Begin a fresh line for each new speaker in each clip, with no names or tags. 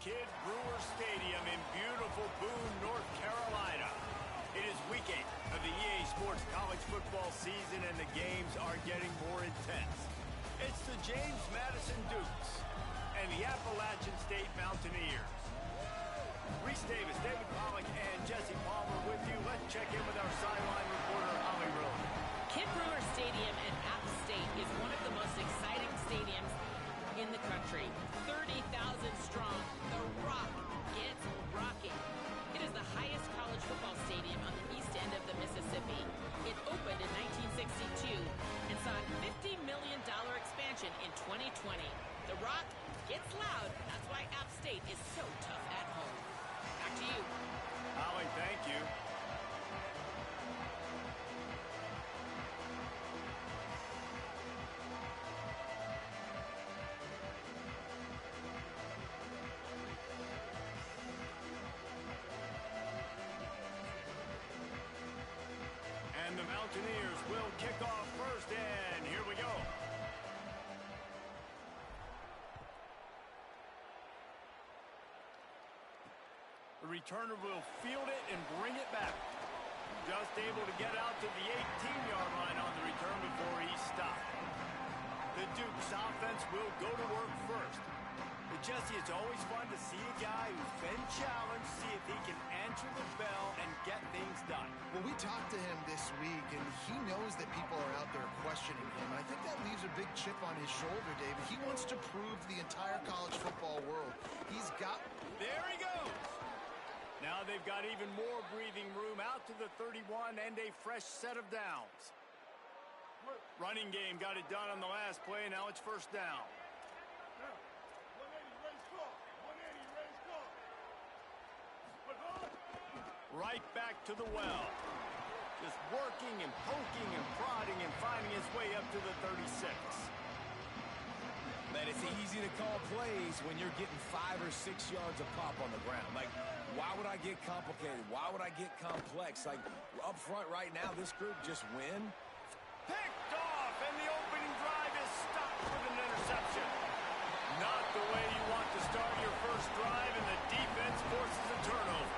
Kidd Brewer Stadium in beautiful Boone, North Carolina. It is week 8 of the EA Sports college football season, and the games are getting more intense. It's the James Madison Dukes and the Appalachian State Mountaineers. Reese Davis, David Pollack, and Jesse Palmer with you. Let's check in with our sideline reporter, Holly Rowe.
Kidd Brewer Stadium at App State is one of the most exciting stadiums in the country. 30,000 strong. The Rock gets rocking. It is the highest college football stadium on the east end of the Mississippi. It opened in 1962 and saw a $50 million expansion in 2020. The Rock gets loud. That's why App State is so tough at home. Back to you.
Holly, thank you. And the Mountaineers will kick off first, and here we go. The returner will field it and bring it back. Just able to get out to the 18-yard line on the return before he stopped. The Dukes offense will go to work first. But Jesse, it's always fun to see a guy who's been challenged, see if he can answer the bell and get things done.
Well, we talked to him this week, and he knows that people are out there questioning him. And I think that leaves a big chip on his shoulder, David. He wants to prove to the entire college football world he's got...
There he goes! Now they've got even more breathing room out to the 31 and a fresh set of downs. Running game got it done on the last play. Now it's first down. Right back to the well. Just working and poking and prodding and finding his way up to the 36.
Man, it's easy to call plays when you're getting 5 or 6 yards of pop on the ground. Like, why would I get complicated? Why would I get complex? Like, up front right now, this group just win.
Picked off, and the opening drive is stopped with an interception. Not the way you want to start your first drive, and the defense forces a turnover.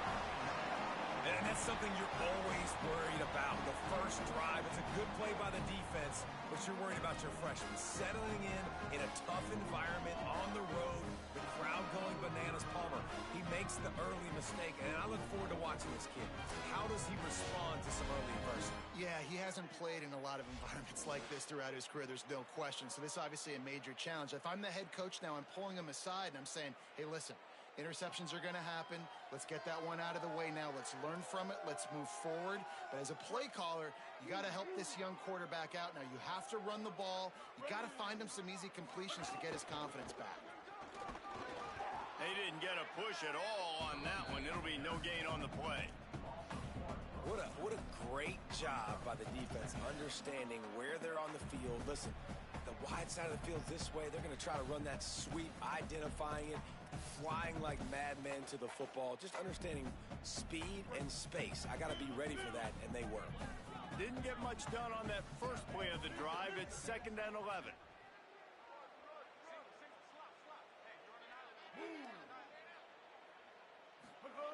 And that's something you're always worried about. The first drive, it's a good play by the defense, but you're worried about your freshmen settling in a tough environment on the road, the crowd going bananas. Palmer, he makes the early mistake, and I look forward to watching this kid. How does he respond to some early adversity?
Yeah, he hasn't played in a lot of environments like this throughout his career. There's no question. So this is obviously a major challenge. If I'm the head coach now, I'm pulling him aside, and I'm saying, hey, listen, interceptions are going to happen. Let's get that one out of the way now. Let's learn from it. Let's move forward. But as a play caller, you got to help this young quarterback out. Now, you have to run the ball. You got to find him some easy completions to get his confidence back.
They didn't get a push at all on that one. It'll be no gain on the play.
What a great job by the defense understanding where they're on the field. Listen, the wide side of the field this way. They're going to try to run that sweep, identifying it, flying like madmen to the football, just understanding speed and space. I got to be ready for that, and they were.
Didn't get much done on that first play of the drive. It's 2nd and 11.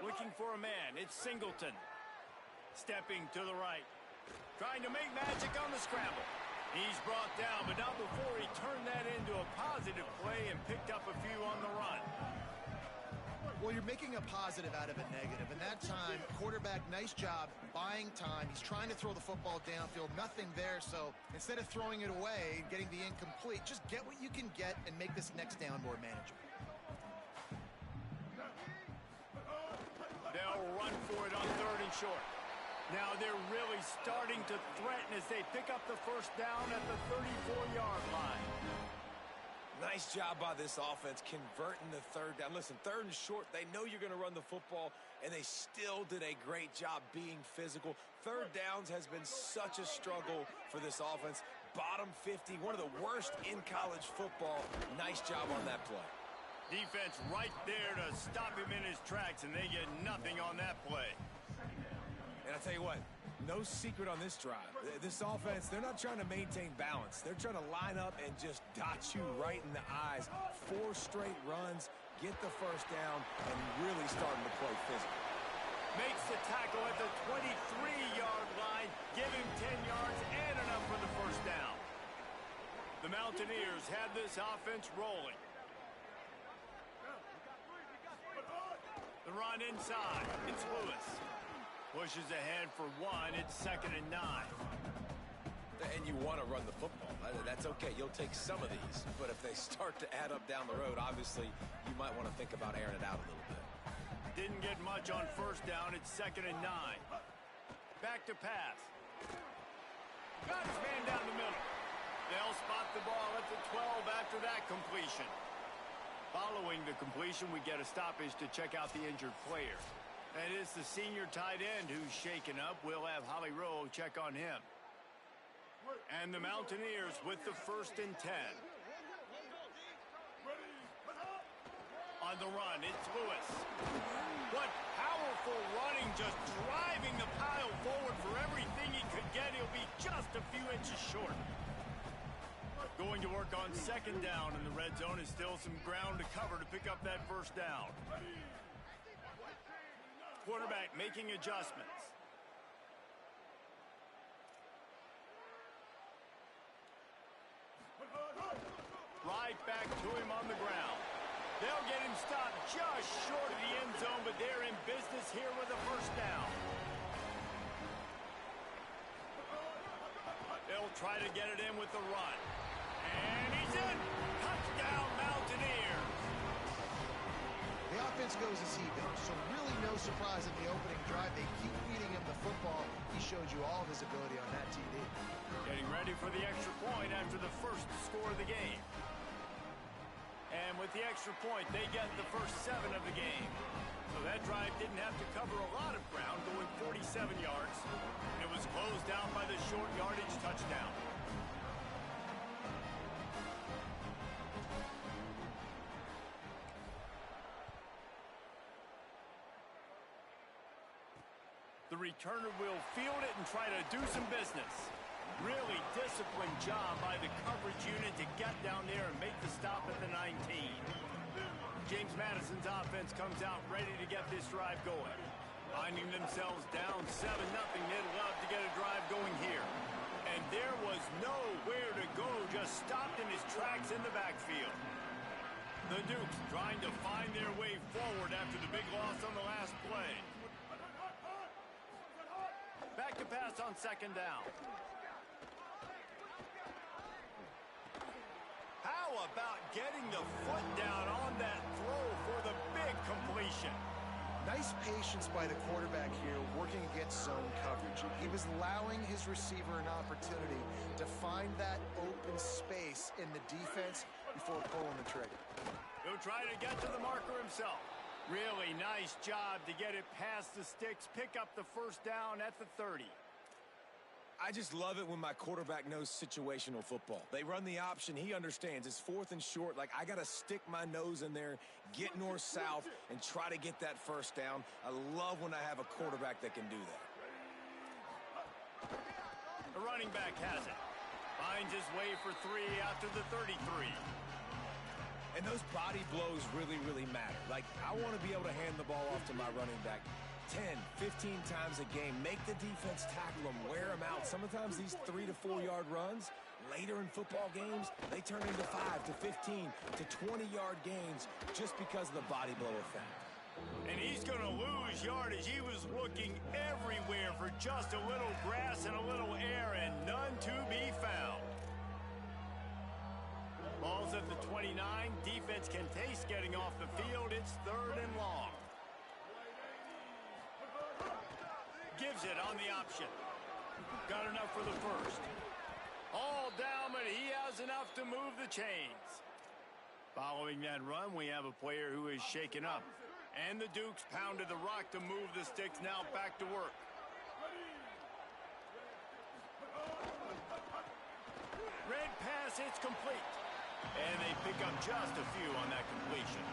Looking for a man. It's Singleton. Stepping to the right. Trying to make magic on the scramble. He's brought down, but not before he turned that into a positive play and picked up a few on the run.
Well, you're making a positive out of a negative. And that time, quarterback, nice job buying time. He's trying to throw the football downfield. Nothing there. So instead of throwing it away, getting the incomplete, just get what you can get and make this next down more manageable.
They'll run for it on 3rd and short. Now they're really starting to threaten as they pick up the first down at the 34-yard line.
Nice job by this offense converting the 3rd down. Listen, 3rd and short, they know you're going to run the football, and they still did a great job being physical. 3rd downs has been such a struggle for this offense. Bottom 50, one of the worst in college football. Nice job on that play.
Defense right there to stop him in his tracks, and they get nothing on that play.
And I'll tell you what, no secret on this drive. This offense, they're not trying to maintain balance. They're trying to line up and just dot you right in the eyes. 4 straight runs, get the first down, and really starting to play physical.
Makes the tackle at the 23-yard line. Give him 10 yards and enough for the first down. The Mountaineers have this offense rolling. The run inside. It's Lewis. Pushes ahead for one. It's 2nd and 9.
And you want to run the football. That's okay. You'll take some of these. But if they start to add up down the road, obviously, you might want to think about airing it out a little bit.
Didn't get much on first down. It's 2nd and 9. Back to pass. Got his man down the middle. They'll spot the ball at the 12 after that completion. Following the completion, we get a stoppage to check out the injured player. And it's the senior tight end who's shaken up. We'll have Holly Rowe check on him. And the Mountaineers with the 1st and 10. On the run, it's Lewis. What powerful running, just driving the pile forward for everything he could get. He'll be just a few inches short. Going to work on 2nd down, and the red zone is still some ground to cover to pick up that first down. Quarterback making adjustments. Right back to him on the ground. They'll get him stopped just short of the end zone, but they're in business here with a first down. They'll try to get it in with the run. And he's in. Touchdown, Mountaineers.
The offense goes as he goes, so really no surprise in the opening drive. They keep feeding him the football. He showed you all of his ability on that TD.
Getting ready for the extra point after the first score of the game. And with the extra point, they get the first 7 of the game. So that drive didn't have to cover a lot of ground, going 47 yards. It was closed out by the short yardage touchdown. The returner will field it and try to do some business. Really disciplined job by the coverage unit to get down there and make the stop at the 19. James Madison's offense comes out ready to get this drive going. Finding themselves down 7-0, they'd love to get a drive going here. And there was nowhere to go, just stopped in his tracks in the backfield. The Dukes trying to find their way forward after the big loss on the last play. Back to pass on 2nd down. How about getting the foot down on that throw for the big completion?
Nice patience by the quarterback here, working against zone coverage. He was allowing his receiver an opportunity to find that open space in the defense before pulling the trigger.
He'll try to get to the marker himself. Really nice job to get it past the sticks, pick up the first down at the 30.
I just love it when my quarterback knows situational football. They run the option. He understands. It's 4th and short. Like, I got to stick my nose in there, get north-south, and try to get that first down. I love when I have a quarterback that can do that.
The running back has it. Finds his way for 3 after the 33.
And those body blows really, really matter. Like, I want to be able to hand the ball off to my running back 10, 15 times a game. Make the defense tackle them, wear them out. Sometimes these 3 to 4 yard runs, later in football games, they turn into 5 to 15 to 20-yard gains just because of the body blow effect.
And he's going to lose yardage. He was looking everywhere for just a little grass and a little air, and none to be found. Ball's at the 29. Defense can taste getting off the field. It's 3rd and long. Gives it on the option. Got enough for the first. All down, but he has enough to move the chains. Following that run, we have a player who is shaken up. And the Dukes pounded the rock to move the sticks. Now back to work. Red pass, it's complete. And they pick up just a few on that completion.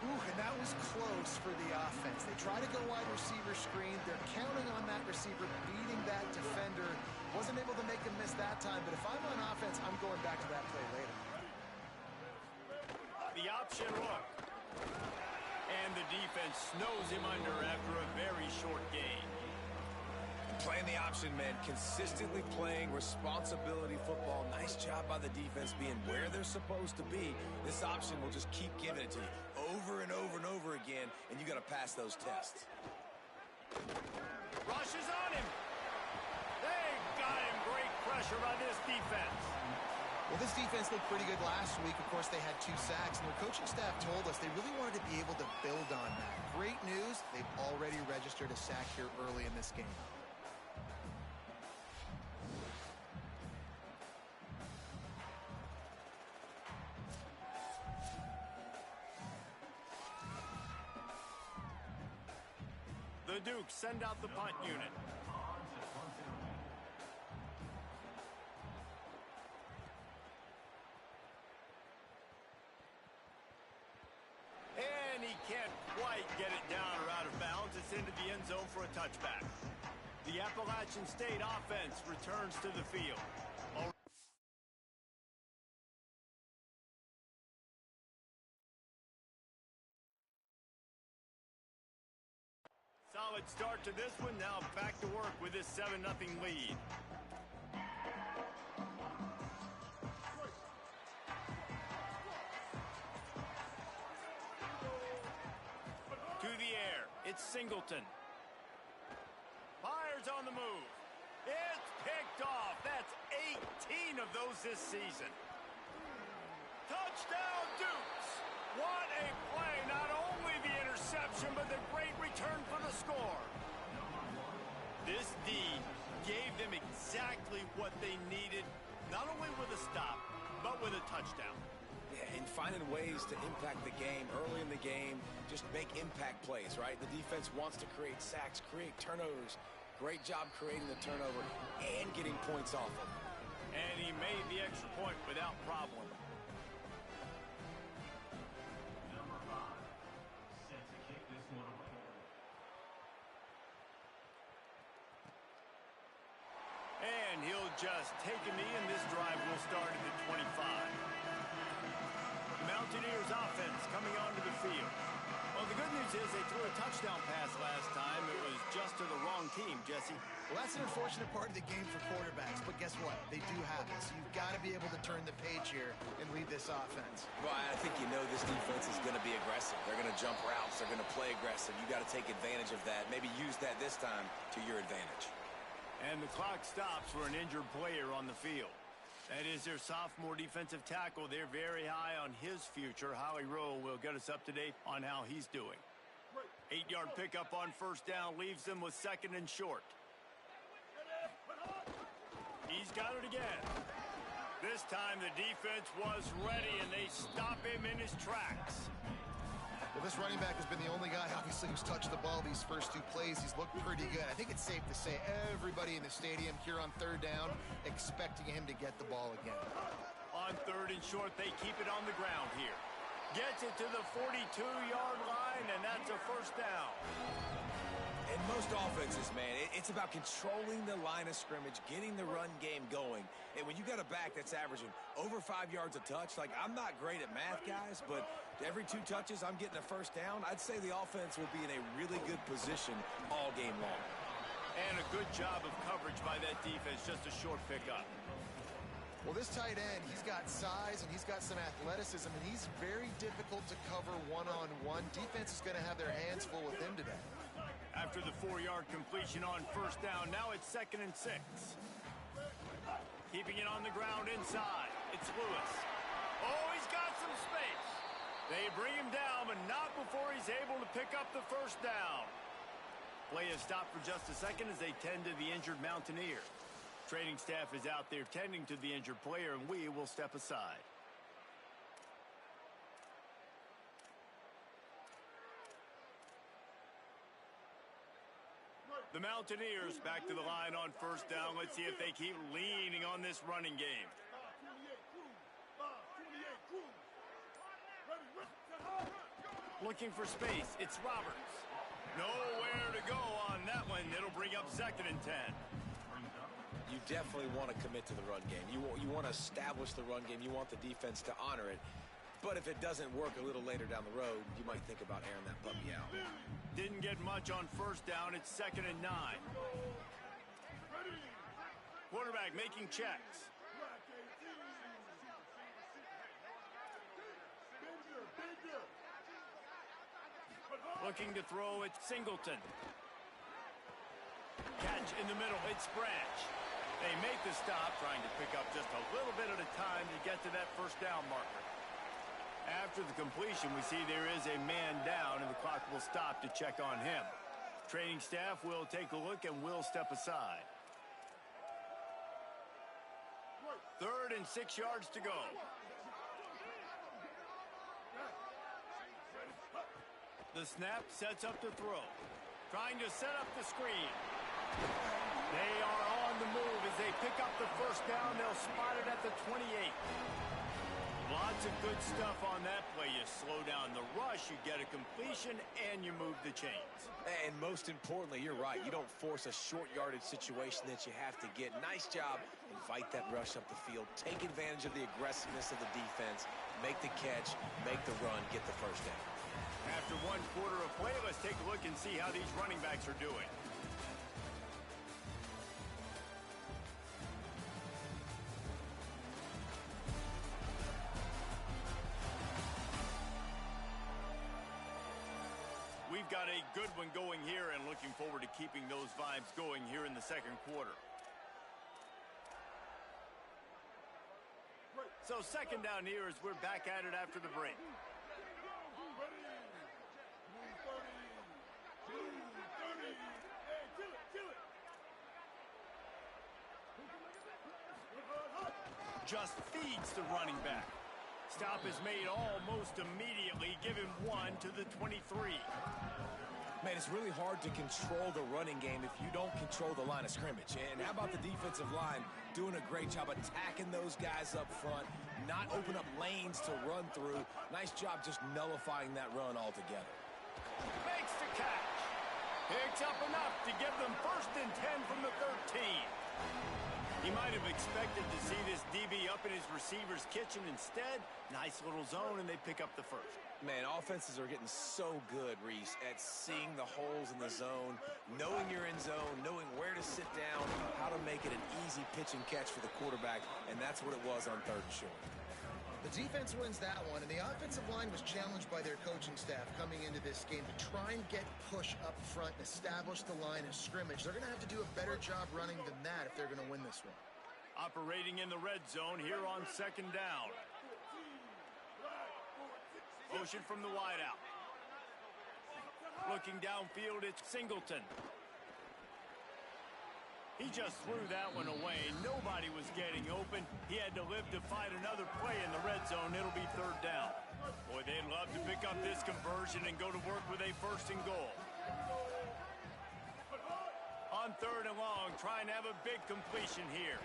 Ooh, and that was close for the offense. They try to go wide receiver screen. They're counting on that receiver beating that defender. Wasn't able to make him miss that time, but if I'm on offense, I'm going back to that play later.
The option look. And the defense snows him under after a very short gain.
Playing the option, man, consistently playing responsibility football. Nice job by the defense being where they're supposed to be. This option will just keep giving it to you over and over and over again, and you got to pass those tests.
Rushes on him. They got him. Great pressure by this defense.
Well, this defense looked pretty good last week. Of course, they had 2 sacks, and their coaching staff told us they really wanted to be able to build on that. Great news, they've already registered a sack here early in this game.
The Dukes send out the punt unit. And he can't quite get it down or out of bounds. It's into the end zone for a touchback. The Appalachian State offense returns to the field. Solid start to this one. Now back to work with this 7-0 lead. To the air. It's Singleton. Fires on the move. It's picked off. That's 18 of those this season. Touchdown, Dukes. What a play. Not only the interception, but the great return for the score. This D gave them exactly what they needed, not only with a stop, but with a touchdown.
Yeah, and finding ways to impact the game early in the game, just make impact plays, right? The defense wants to create sacks, create turnovers. Great job creating the turnover and getting points off of it.
And he made the extra point without problem. And he'll just take a knee, and this drive will start at the 25. The Mountaineers offense coming onto the field. Well, the good news is they threw a touchdown pass last time. It was just to the wrong team, Jesse.
Well, that's an unfortunate part of the game for quarterbacks, but guess what? They do have it, so you've got to be able to turn the page here and lead this offense.
Well, I think you know this defense is going to be aggressive. They're going to jump routes. They're going to play aggressive. You got to take advantage of that. Maybe use that this time to your advantage.
And the clock stops for an injured player on the field. That is their sophomore defensive tackle. They're very high on his future. Howie Rowe will get us up to date on how he's doing. 8-yard pickup on first down leaves them with 2nd and short. He's got it again. This time the defense was ready, and they stop him in his tracks.
Well, this running back has been the only guy, obviously, who's touched the ball these first 2 plays. He's looked pretty good. I think it's safe to say everybody in the stadium here on 3rd down expecting him to get the ball again.
On 3rd and short, they keep it on the ground here. Gets it to the 42-yard line, and that's a first down.
In most offenses, man, it's about controlling the line of scrimmage, getting the run game going. And when you got a back that's averaging over 5 yards a touch, like, I'm not great at math, guys, but every 2 touches I'm getting a first down, I'd say the offense will be in a really good position all game long.
And a good job of coverage by that defense, just a short pickup.
Well, this tight end, he's got size and he's got some athleticism, and he's very difficult to cover one-on-one. Defense is going to have their hands full with him today.
After the 4-yard completion on first down, now it's 2nd and 6. Keeping it on the ground inside. It's Lewis. Oh, he's got some space. They bring him down, but not before he's able to pick up the first down. Play is stopped for just a second as they tend to the injured Mountaineer. Training staff is out there tending to the injured player, and we will step aside. The Mountaineers back to the line on first down. Let's see if they keep leaning on this running game. Looking for space. It's Roberts. Nowhere to go on that one. It'll bring up 2nd and 10.
You definitely want to commit to the run game. You want to establish the run game. You want the defense to honor it. But if it doesn't work a little later down the road, you might think about airing that puppy out.
Didn't get much on first down. It's 2nd and 9. Quarterback making checks. Looking to throw, it's Singleton. Catch in the middle, it's Branch. They make the stop, trying to pick up just a little bit at a time to get to that first down marker. After the completion, we see there is a man down, and the clock will stop to check on him. Training staff will take a look and will step aside. 3rd and 6 yards to go. The snap sets up the throw. Trying to set up the screen. They are on the move as they pick up the first down. They'll spot it at the 28. Lots of good stuff on that play. You slow down the rush, you get a completion, and you move the chains.
And most importantly, you're right. You don't force a short yardage situation that you have to get. Nice job. Invite that rush up the field. Take advantage of the aggressiveness of the defense. Make the catch. Make the run. Get the first down.
After 1 quarter of play, let's take a look and see how these running backs are doing. We've got a good one going here and looking forward to keeping those vibes going here in the 2nd quarter. So 2nd down here as we're back at it after the break. Just feeds the running back. Stop is made almost immediately. Give him 1 to the 23.
Man, it's really hard to control the running game if you don't control the line of scrimmage. And how about the defensive line doing a great job attacking those guys up front, not open up lanes to run through. Nice job just nullifying that run altogether.
Makes the catch. Picks up enough to give them 1st and 10 from the 13. He might have expected to see this DB up in his receiver's kitchen. Instead, nice little zone, and they pick up the 1st.
Man, offenses are getting so good, Reese, at seeing the holes in the zone, knowing you're in zone, knowing where to sit down, how to make it an easy pitch and catch for the quarterback, and that's what it was on 3rd and short.
The defense wins that one, and the offensive line was challenged by their coaching staff coming into this game to try and get push up front and establish the line of scrimmage. They're going to have to do a better job running than that if they're going to win this one.
Operating in the red zone here on 2nd down. Motion from the wideout. Looking downfield, it's Singleton. He just threw that one away. Nobody was getting open. He had to live to fight another play in the red zone. It'll be 3rd down. Boy, they'd love to pick up this conversion and go to work with a 1st and goal. On 3rd and long, trying to have a big completion here.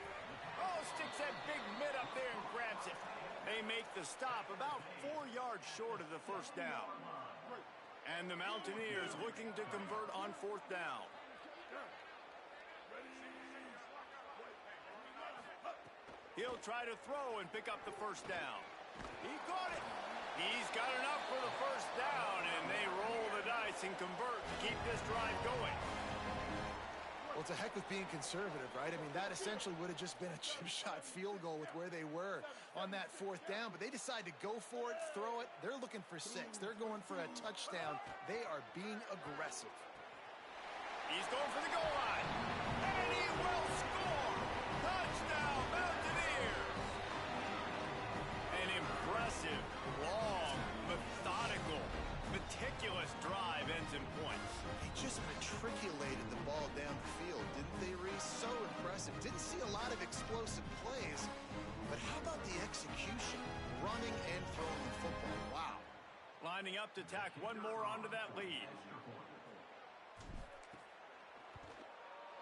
Oh, sticks that big mid up there and grabs it. They make the stop about 4 yards short of the 1st down. And the Mountaineers looking to convert on 4th down. He'll try to throw and pick up the 1st down. He caught it. He's got enough for the 1st down, and they roll the dice and convert to keep this drive going.
Well, it's a heck of being conservative, right? I mean, that essentially would have just been a chip shot field goal with where they were on that 4th down, but they decide to go for it, throw it. They're looking for 6. They're going for a touchdown. They are being aggressive.
He's going for the goal line, and he will score. Touchdown, Mountaineers. An impressive, long, methodical, meticulous drive ends in points.
They just matriculated the ball down the field, didn't they, Reese? So impressive. Didn't see a lot of explosive plays, but how about the execution? Running and throwing the football. Wow.
Lining up to tack one more onto that lead.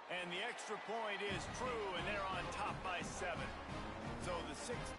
And the extra point is true, and they're on top by 7. So the 6th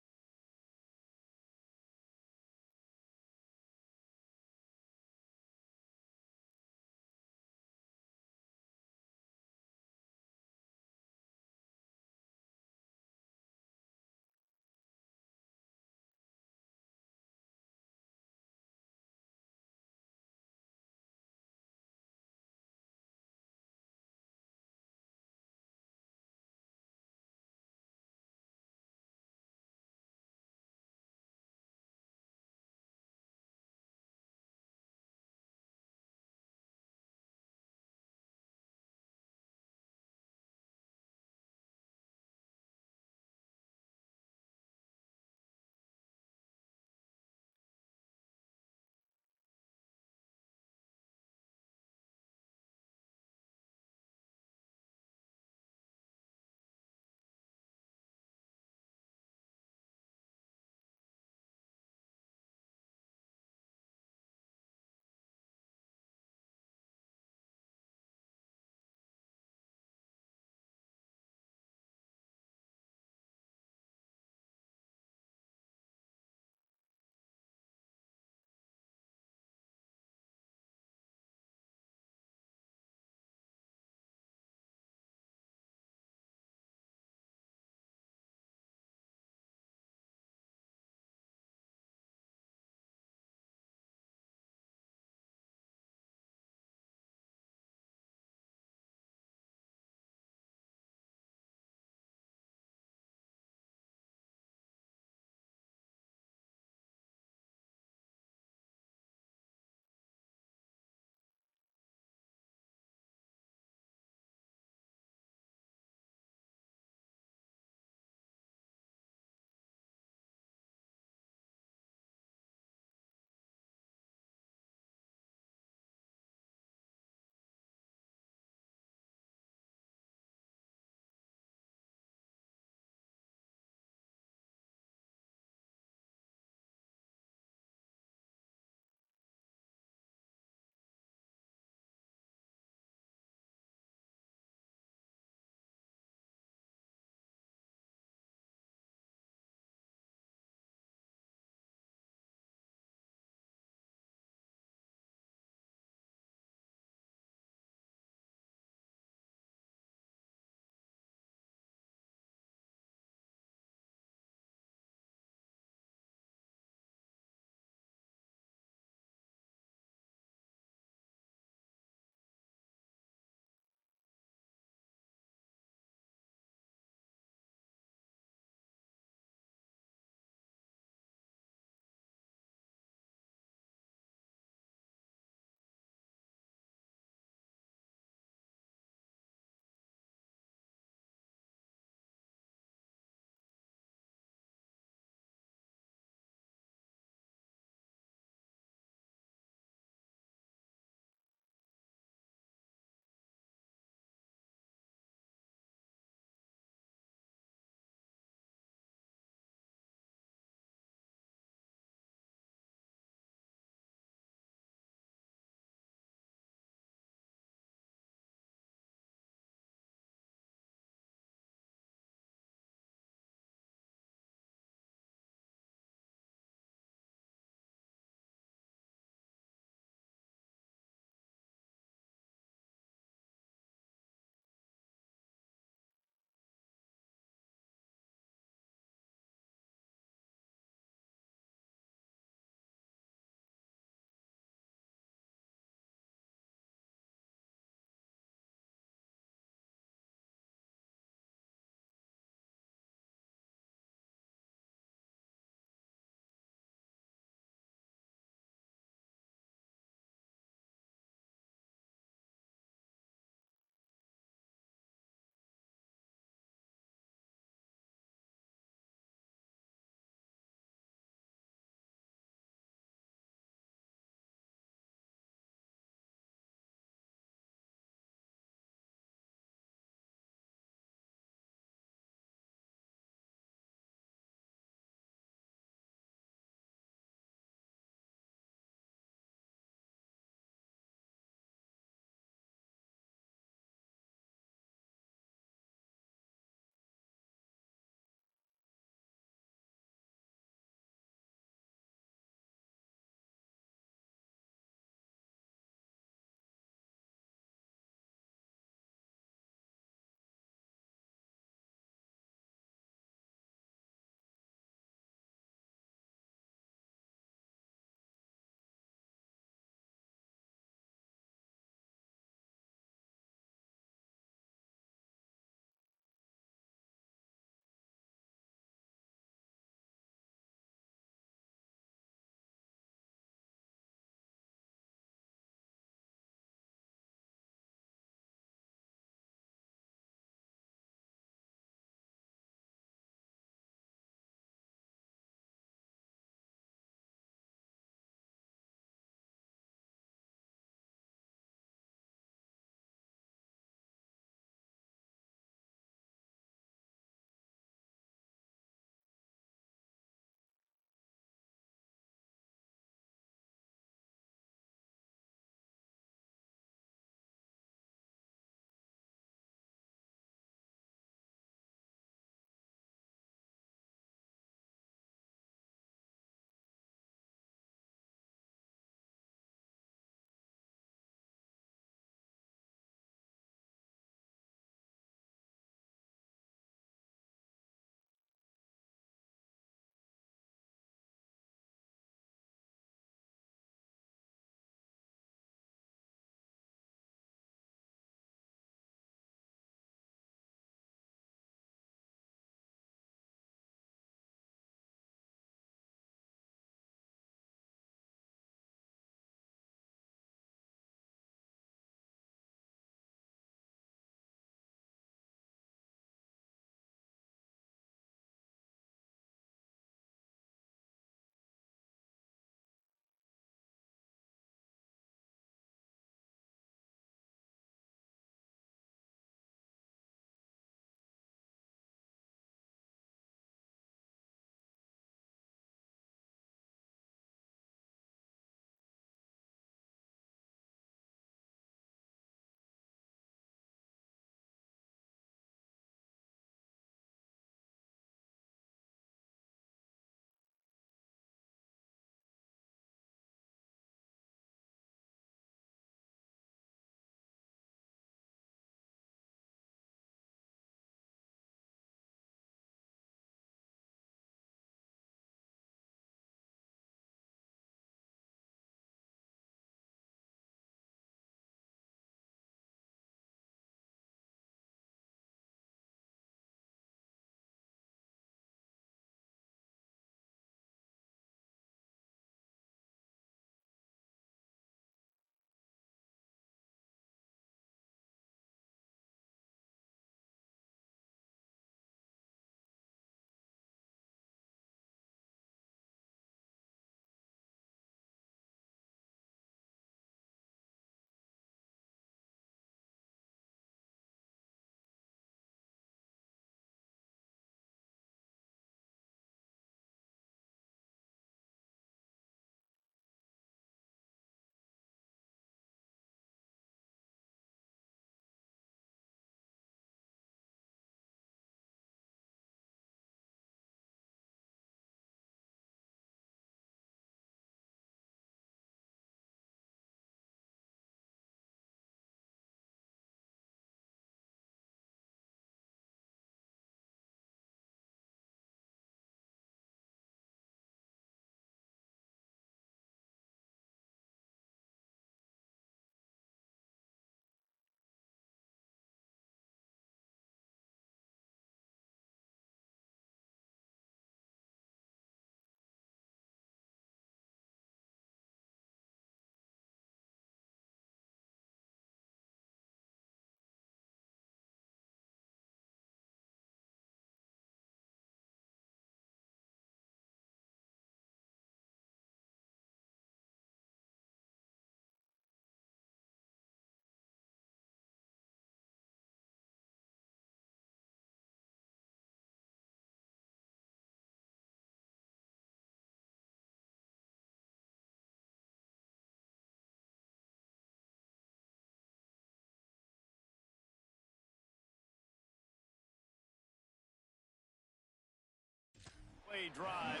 A drive,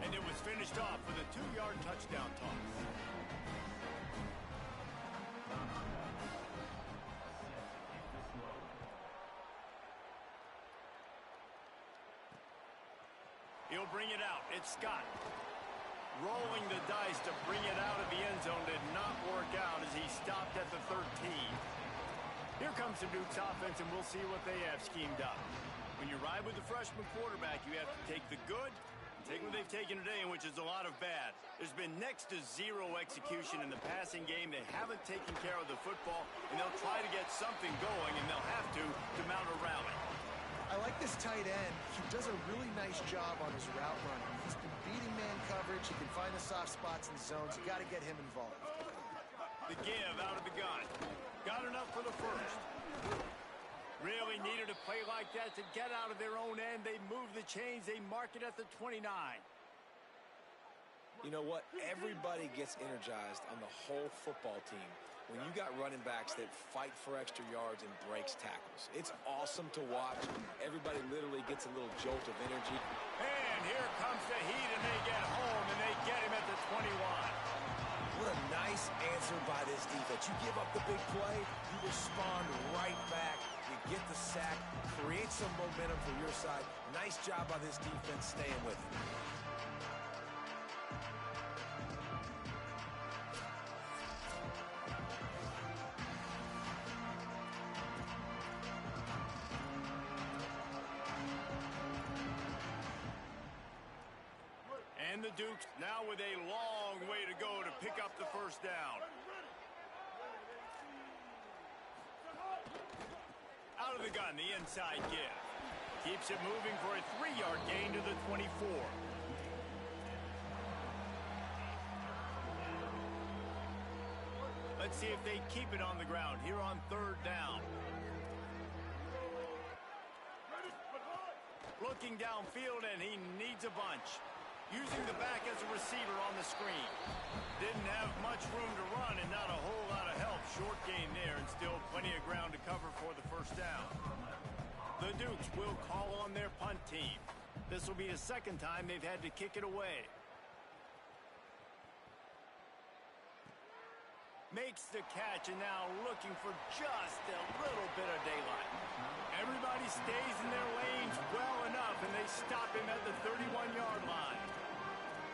and it was finished off with a 2-yard touchdown toss. He'll bring it out. It's Scott. Rolling the dice to bring it out of the end zone did not work out as he stopped at the 13. Here comes the Duke's offense, and we'll see what they have schemed up. When you ride with the freshman quarterback, you have to take the good and take what they've taken today, which is a lot of bad. There's been next to zero execution in the passing game. They haven't taken care of the football, and they'll try to get something going, and they'll have to mount a rally.
I like this tight end. He does a really nice job on his route running. He's been beating man coverage. He can find the soft spots in zones. You got to get him involved.
The give out of the gun. Got enough for the first. Really needed a play like that to get out of their own end. They move the chains. They mark it at the 29.
You know what? Everybody gets energized on the whole football team when you got running backs that fight for extra yards and breaks tackles. It's awesome to watch. Everybody literally gets a little jolt of energy.
And here comes the heat, and they get home, and they get him at the 21.
What a nice answer by this defense. You give up the big play, you respond right back. You get the sack, create some momentum for your side. Nice job by this defense staying with it.
And the Dukes now with a long way to go to pick up the first down. Out of the gun, the inside give. Keeps it moving for a 3-yard gain to the 24. Let's see if they keep it on the ground here on 3rd down. Looking downfield, and he needs a bunch. Using the back as a receiver on the screen. Didn't have much room to run and not a whole lot of help. Short gain there and still plenty of ground to cover for the first down. The Dukes will call on their punt team. This will be the second time they've had to kick it away. Makes the catch and now looking for just a little bit of daylight. Everybody stays in their lanes well enough, and they stop him at the 31-yard line.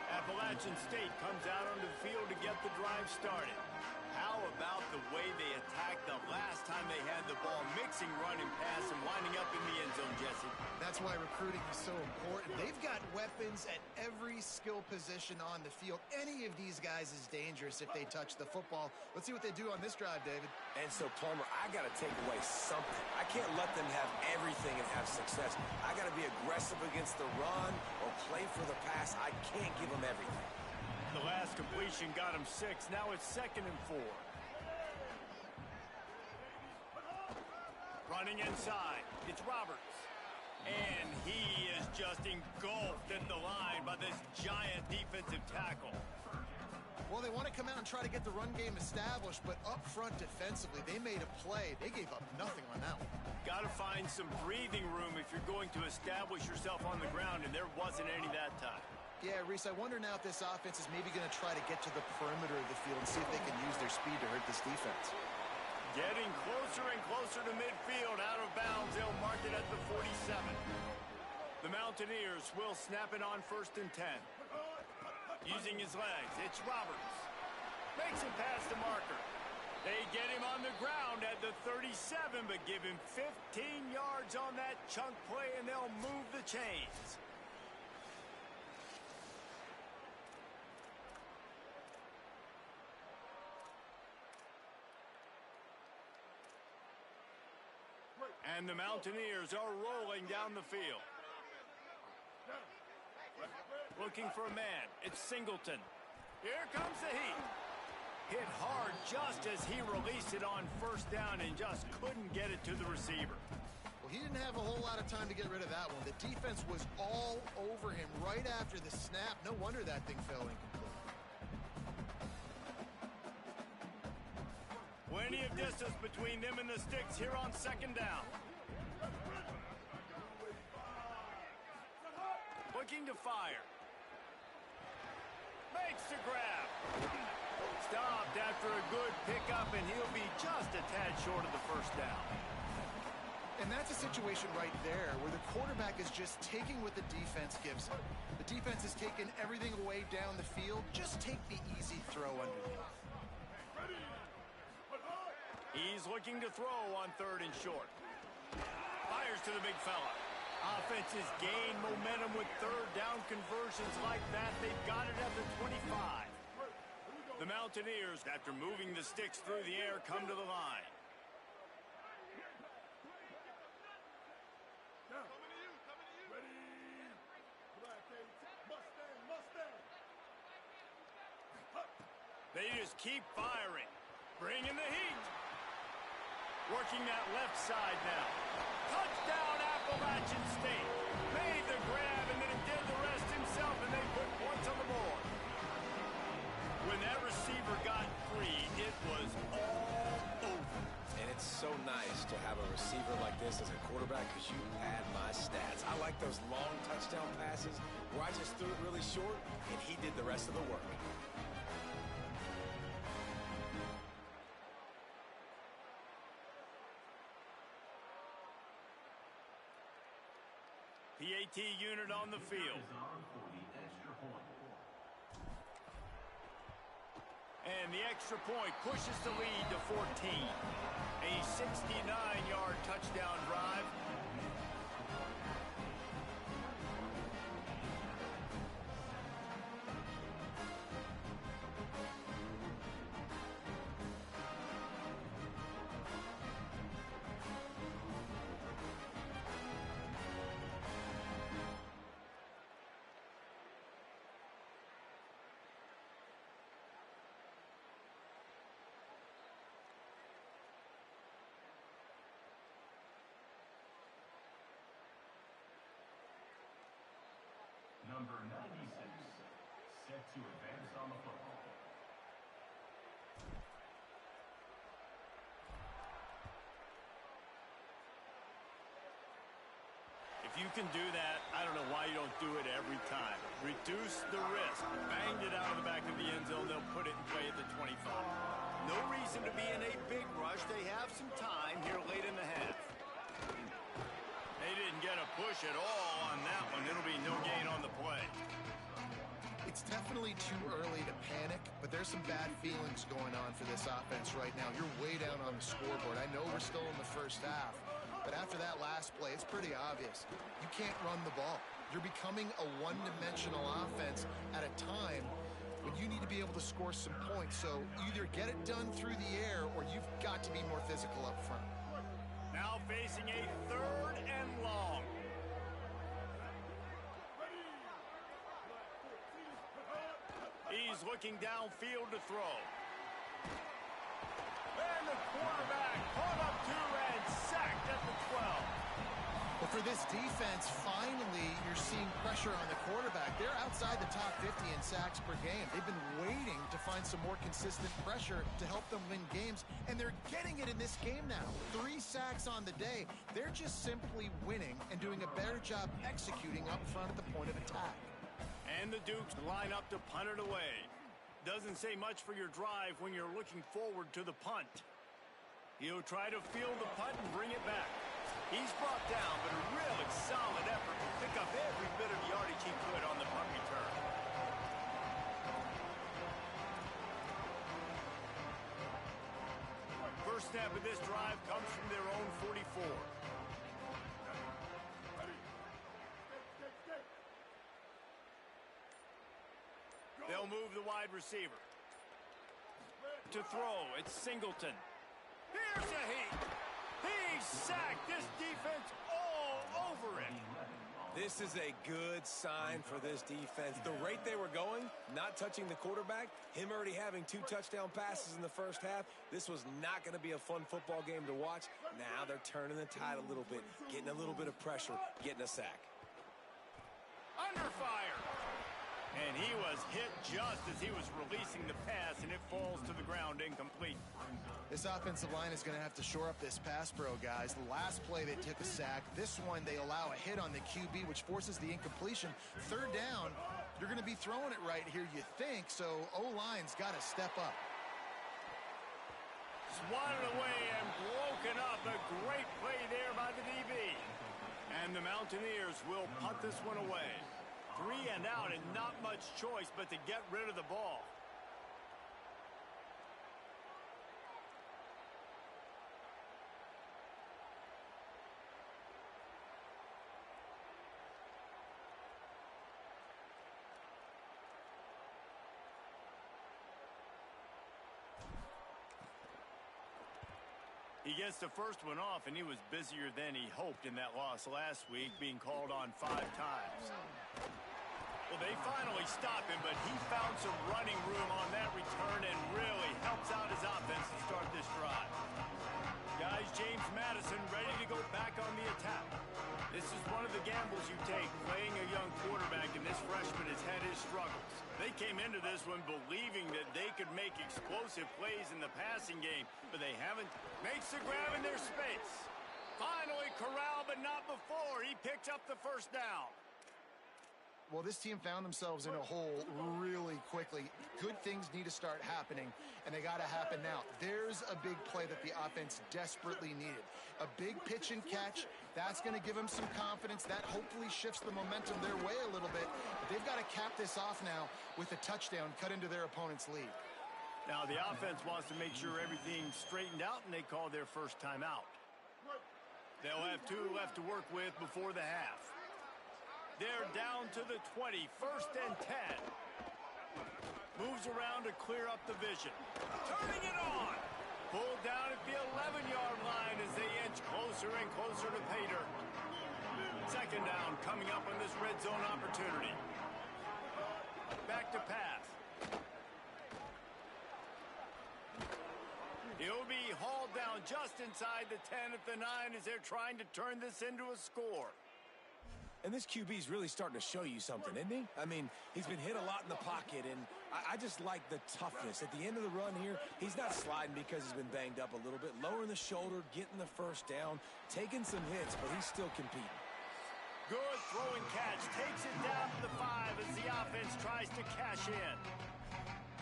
Appalachian State comes out onto the field to get the drive started. How about the way they attacked the last time they had the ball, mixing run and pass and winding up in the end zone, Jesse?
That's why recruiting is so important. They've got weapons at every skill position on the field. Any of these guys is dangerous if they touch the football. Let's see what they do on this drive, David.
And so, Palmer, I got to take away something. I can't let them have everything and have success. I got to be aggressive against the run or play for the pass. I can't give them everything.
The last completion got him 6. Now it's 2nd and 4. Running inside. It's Roberts. And he is just engulfed at the line by this giant defensive tackle.
Well, they want to come out and try to get the run game established, but up front defensively, they made a play. They gave up nothing on that one.
Got to find some breathing room if you're going to establish yourself on the ground, and there wasn't any that time.
Yeah, Reese, I wonder now if this offense is maybe going to try to get to the perimeter of the field and see if they can use their speed to hurt this defense.
Getting closer and closer to midfield. Out of bounds, they'll mark it at the 47. The Mountaineers will snap it on 1st and 10. Using his legs, it's Roberts. Makes him pass the marker. They get him on the ground at the 37, but give him 15 yards on that chunk play, and they'll move the chains. And the Mountaineers are rolling down the field. Looking for a man. It's Singleton. Here comes the heat. Hit hard just as he released it on 1st down and just couldn't get it to the receiver.
Well, he didn't have a whole lot of time to get rid of that one. The defense was all over him right after the snap. No wonder that thing fell incomplete.
Plenty of distance between them and the sticks here on 2nd down. looking to fire. Makes the grab. Stopped after a good pickup, and he'll be just a tad short of the first down.
And that's a situation right there where the quarterback is just taking what the defense gives him. The defense has taken everything away down the field. Just take the easy throw underneath.
He's looking to throw on 3rd and short. Fires to the big fella. Offenses gain momentum with 3rd down conversions like that. They've got it at the 25. The Mountaineers, after moving the sticks through the air, come to the line. They just keep firing. Bringing the heat. Working that left side now. Touchdown, Appalachian State. Made the grab and then did the rest himself, and they put points on the board. When that receiver got free, it was all over.
And it's so nice to have a receiver like this as a quarterback because you pad my stats. I like those long touchdown passes where I just threw it really short, and he did the rest of the work.
PAT unit on the field. And the extra point pushes the lead to 14. A 69-yard touchdown drive.
Number 96, set to advance on the football.
If you can do that, I don't know why you don't do it every time. Reduce the risk. Banged it out of the back of the end zone. They'll put it in play at the 25. No reason to be in a big rush. They have some time here late in the half. They didn't get a push at all on that one. It'll be no gain on the play.
It's definitely too early to panic, but there's some bad feelings going on for this offense right now. You're way down on the scoreboard. I know we're still in the first half, but after that last play, it's pretty obvious. You can't run the ball. You're becoming a one-dimensional offense at a time when you need to be able to score some points. So either get it done through the air or you've got to be more physical up front.
Now facing a 3rd and long. He's looking downfield to throw. And the quarterback caught up to and sacked at the 12.
But for this defense, finally, you're seeing pressure on the quarterback. They're outside the top 50 in sacks per game. They've been waiting to find some more consistent pressure to help them win games, and they're getting it in this game now. 3 sacks on the day. They're just simply winning and doing a better job executing up front at the point of attack.
And the Dukes line up to punt it away. Doesn't say much for your drive when you're looking forward to the punt. He'll try to field the punt and bring it back. He's brought down, but a really solid effort to pick up every bit of yardage he could on the punt return. First snap of this drive comes from their own 44. They'll move the wide receiver. To throw, it's Singleton. Here's a heat. He's sacked. This defense all over it.
This is a good sign for this defense. The rate they were going, not touching the quarterback, him already having 2 touchdown passes in the first half, this was not going to be a fun football game to watch. Now they're turning the tide a little bit, getting a little bit of pressure, getting a sack.
Under fire. And he was hit just as he was releasing the pass, and it falls to the ground incomplete.
This offensive line is going to have to shore up this pass pro, guys. The last play they took a sack. This one they allow a hit on the QB, which forces the incompletion. Third down, you're going to be throwing it right here, you think, so O-line's got to step up.
Swatted away and broken up. A great play there by the DB. And the Mountaineers will punt this one away. 3 and out and not much choice but to get rid of the ball. He gets the first one off, and he was busier than he hoped in that loss last week, being called on 5 times. Well, they finally stop him, but he found some running room on that return and really helps out his offense to start this drive. Guys, James Madison ready to go back on the attack. This is one of the gambles you take, playing a young quarterback, and this freshman has had his struggles. They came into this one believing that they could make explosive plays in the passing game, but they haven't. Makes the grab in their space. Finally corralled, but not before. He picked up the first down.
Well, this team found themselves in a hole really quickly. Good things need to start happening, and they got to happen now. There's a big play that the offense desperately needed. A big pitch and catch. That's going to give them some confidence. That hopefully shifts the momentum their way a little bit. But they've got to cap this off now with a touchdown cut into their opponent's lead.
Now, the offense wants to make sure everything's straightened out, and they call their first timeout. They'll have 2 left to work with before the half. They're down to the 20, 1st and 10. Moves around to clear up the vision. Turning it on. Pulled down at the 11-yard line as they inch closer and closer to Pater. 2nd down coming up on this red zone opportunity. Back to pass. He'll be hauled down just inside the 10 at the 9 as they're trying to turn this into a score.
And this QB's really starting to show you something, isn't he? I mean, he's been hit a lot in the pocket, and I just like the toughness. At the end of the run here, he's not sliding because he's been banged up a little bit. Lowering the shoulder, getting the first down, taking some hits, but he's still competing.
Good throwing catch. Takes it down to the 5 as the offense tries to cash in.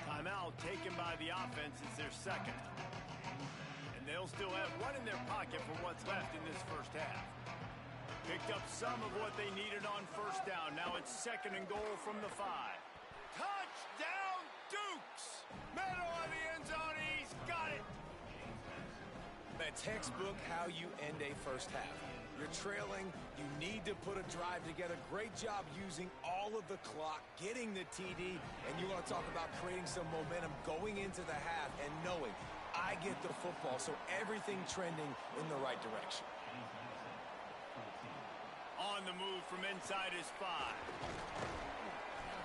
Timeout taken by the offense is their 2nd. And they'll still have 1 in their pocket for what's left in this first half. Picked up some of what they needed on 1st down. Now it's 2nd and goal from the 5. Touchdown, Dukes! Middle of the end zone, he's got it!
That textbook how you end a first half. You're trailing, you need to put a drive together. Great job using all of the clock, getting the TD, and you want to talk about creating some momentum going into the half and knowing I get the football, so everything trending in the right direction.
On the move from inside his 5.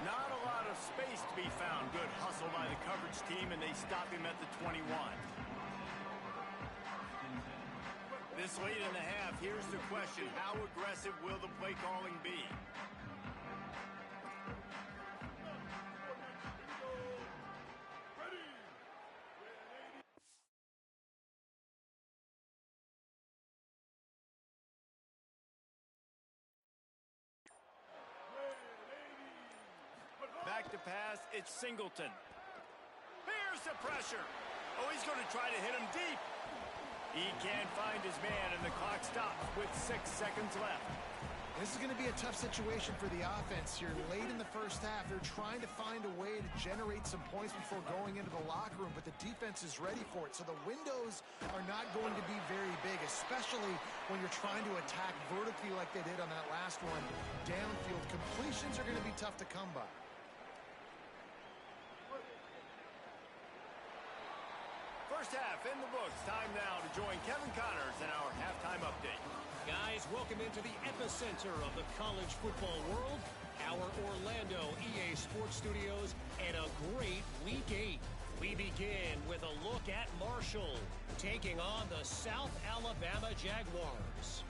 Not a lot of space to be found. Good hustle by the coverage team, and they stop him at the 21. This late in the half, here's the question. How aggressive will the play calling be? Back to pass, it's Singleton. Here's the pressure. Oh, he's going to try to hit him deep. He can't find his man, and the clock stops with 6 seconds left.
This is going to be a tough situation for the offense here. Late in the first half, they're trying to find a way to generate some points before going into the locker room, but the defense is ready for it. So the windows are not going to be very big, especially when you're trying to attack vertically like they did on that last one. Downfield completions are going to be tough to come by.
First half in the books. Time now to join Kevin Connors in our halftime update.
Guys, welcome into the epicenter of the college football world, our Orlando EA Sports Studios, and a great Week 8. We begin with a look at Marshall, taking on the South Alabama Jaguars.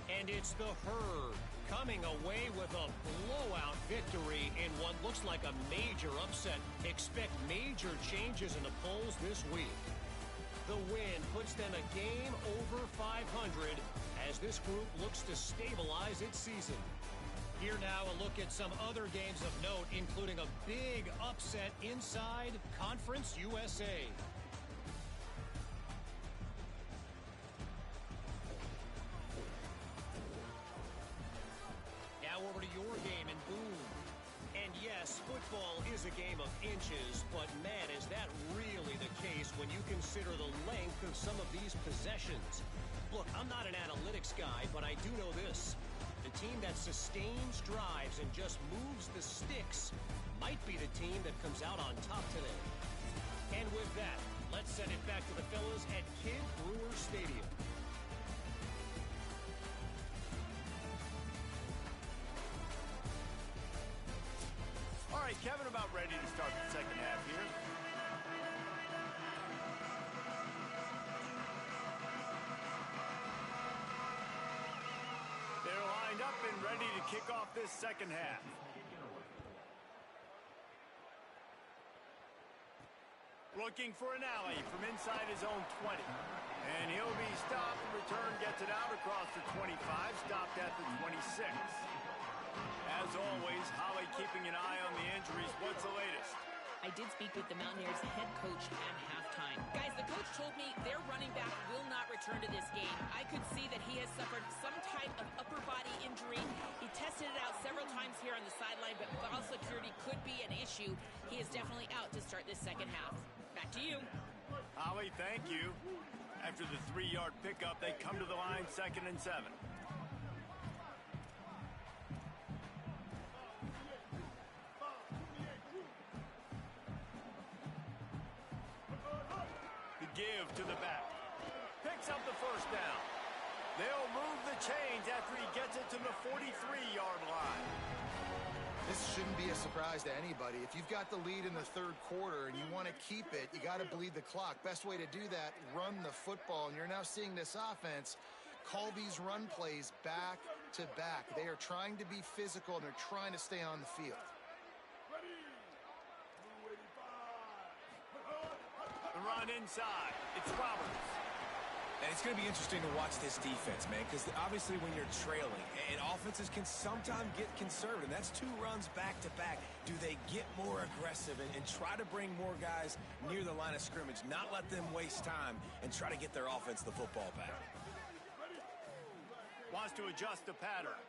And it's the Herd coming away with a blowout victory in what looks like a major upset. Expect major changes in the polls this week. The win puts them a game over 500 as this group looks to stabilize its season. Here now a look at some other games of note, including a big upset inside Conference USA. Now over to your game in Boone. And yes, football is a game of inches, but man, is that really the case when you consider the length of some of these possessions. Look, I'm not an analytics guy, but I do know this. The team that sustains drives and just moves the sticks might be the team that comes out on top today. And with that, let's send it back to the fellas at Kid Brewer Stadium.
All right, Kevin, about ready to start the second half here. They're lined up and ready to kick off this second half. Looking for an alley from inside his own 20. And he'll be stopped. Return gets it out across the 25, stopped at the 26. As always, Holly keeping an eye on the injuries. What's the latest?
I did speak with the Mountaineers head coach at halftime. Guys, the coach told me their running back will not return to this game. I could see that he has suffered some type of upper body injury. He tested it out several times here on the sideline, but ball security could be an issue. He is definitely out to start this second half. Back to you.
Holly, thank you. After the 3-yard pickup, they come to the line 2nd and 7. Give to the back. Picks up the first down. They'll move the chains after he gets it to the 43-yard line.
This shouldn't be a surprise to anybody. If you've got the lead in the third quarter and you want to keep it, you got to bleed the clock. Best way to do that, run the football. And you're now seeing this offense call these run plays back to back. They are trying to be physical, and they're trying to stay on the field.
The run inside. It's Roberts.
And it's going to be interesting to watch this defense, man, because obviously when you're trailing, and offenses can sometimes get conservative. That's 2 runs back-to-back. Do they get more aggressive and try to bring more guys near the line of scrimmage, not let them waste time, and try to get their offense the football back?
Wants to adjust the pattern.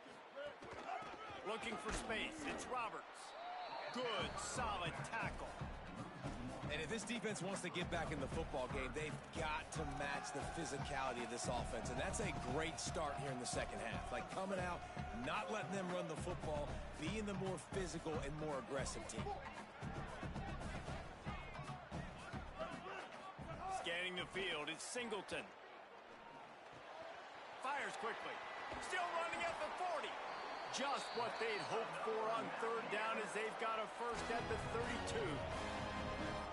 Looking for space. It's Roberts. Good, solid tackle.
And if this defense wants to get back in the football game, they've got to match the physicality of this offense. And that's a great start here in the second half. Like coming out, not letting them run the football, being the more physical and more aggressive team.
Scanning the field, it's Singleton. Fires quickly. Still running at the 40. Just what they'd hoped for on third down as they've got a first at the 32.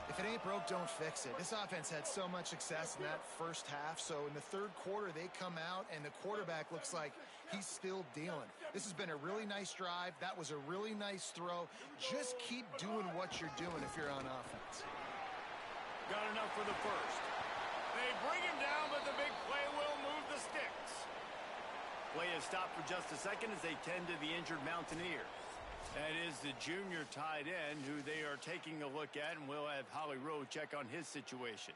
If it ain't broke, don't fix it. This offense had so much success in that first half, so in the third quarter, they come out, and the quarterback looks like he's still dealing. This has been a really nice drive. That was a really nice throw. Just keep doing what you're doing if you're on offense.
Got enough for the first. They bring him down, but the big play will move the sticks. Play is stopped for just a second as they tend to the injured Mountaineers. That is the junior tight end who they are taking a look at, and we'll have Holly Rowe check on his situation.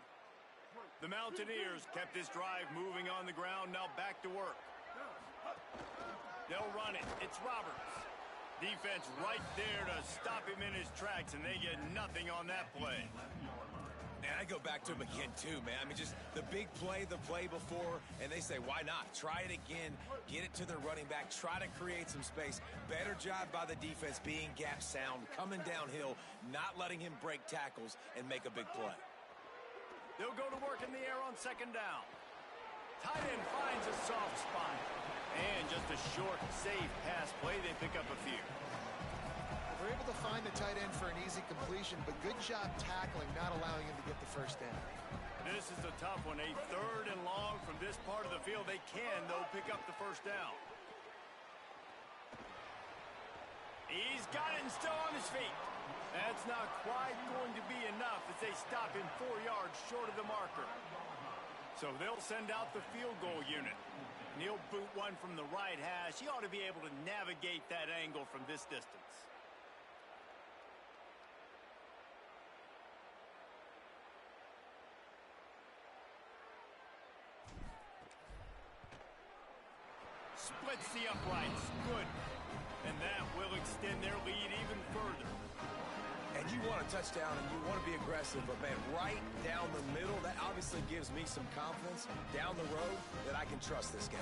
The Mountaineers kept this drive moving on the ground, now back to work. They'll run it. It's Roberts. Defense right there to stop him in his tracks, and they get nothing on that play.
And I go back to him again, too, man. I mean, just the big play, the play before, and they say, why not? Try it again, get it to their running back, try to create some space. Better job by the defense being gap sound, coming downhill, not letting him break tackles and make a big play.
They'll go to work in the air on second down. Tight end finds a soft spot. And just a short, safe pass play, they pick up a few.
We're able to find the tight end for an easy completion, but good job tackling, not allowing him to get the first down.
This is a tough one. A 3rd and long from this part of the field. They can, though, pick up the first down. and still on his feet. That's not quite going to be enough as they stop him 4 yards short of the marker. So they'll send out the field goal unit. And he'll boot one from the right hash. He ought to be able to navigate that angle from this distance. Splits the uprights. Good. And that will extend their lead even further.
And you want a touchdown and you want to be aggressive, but man, right down the middle, that obviously gives me some confidence down the road that I can trust this guy.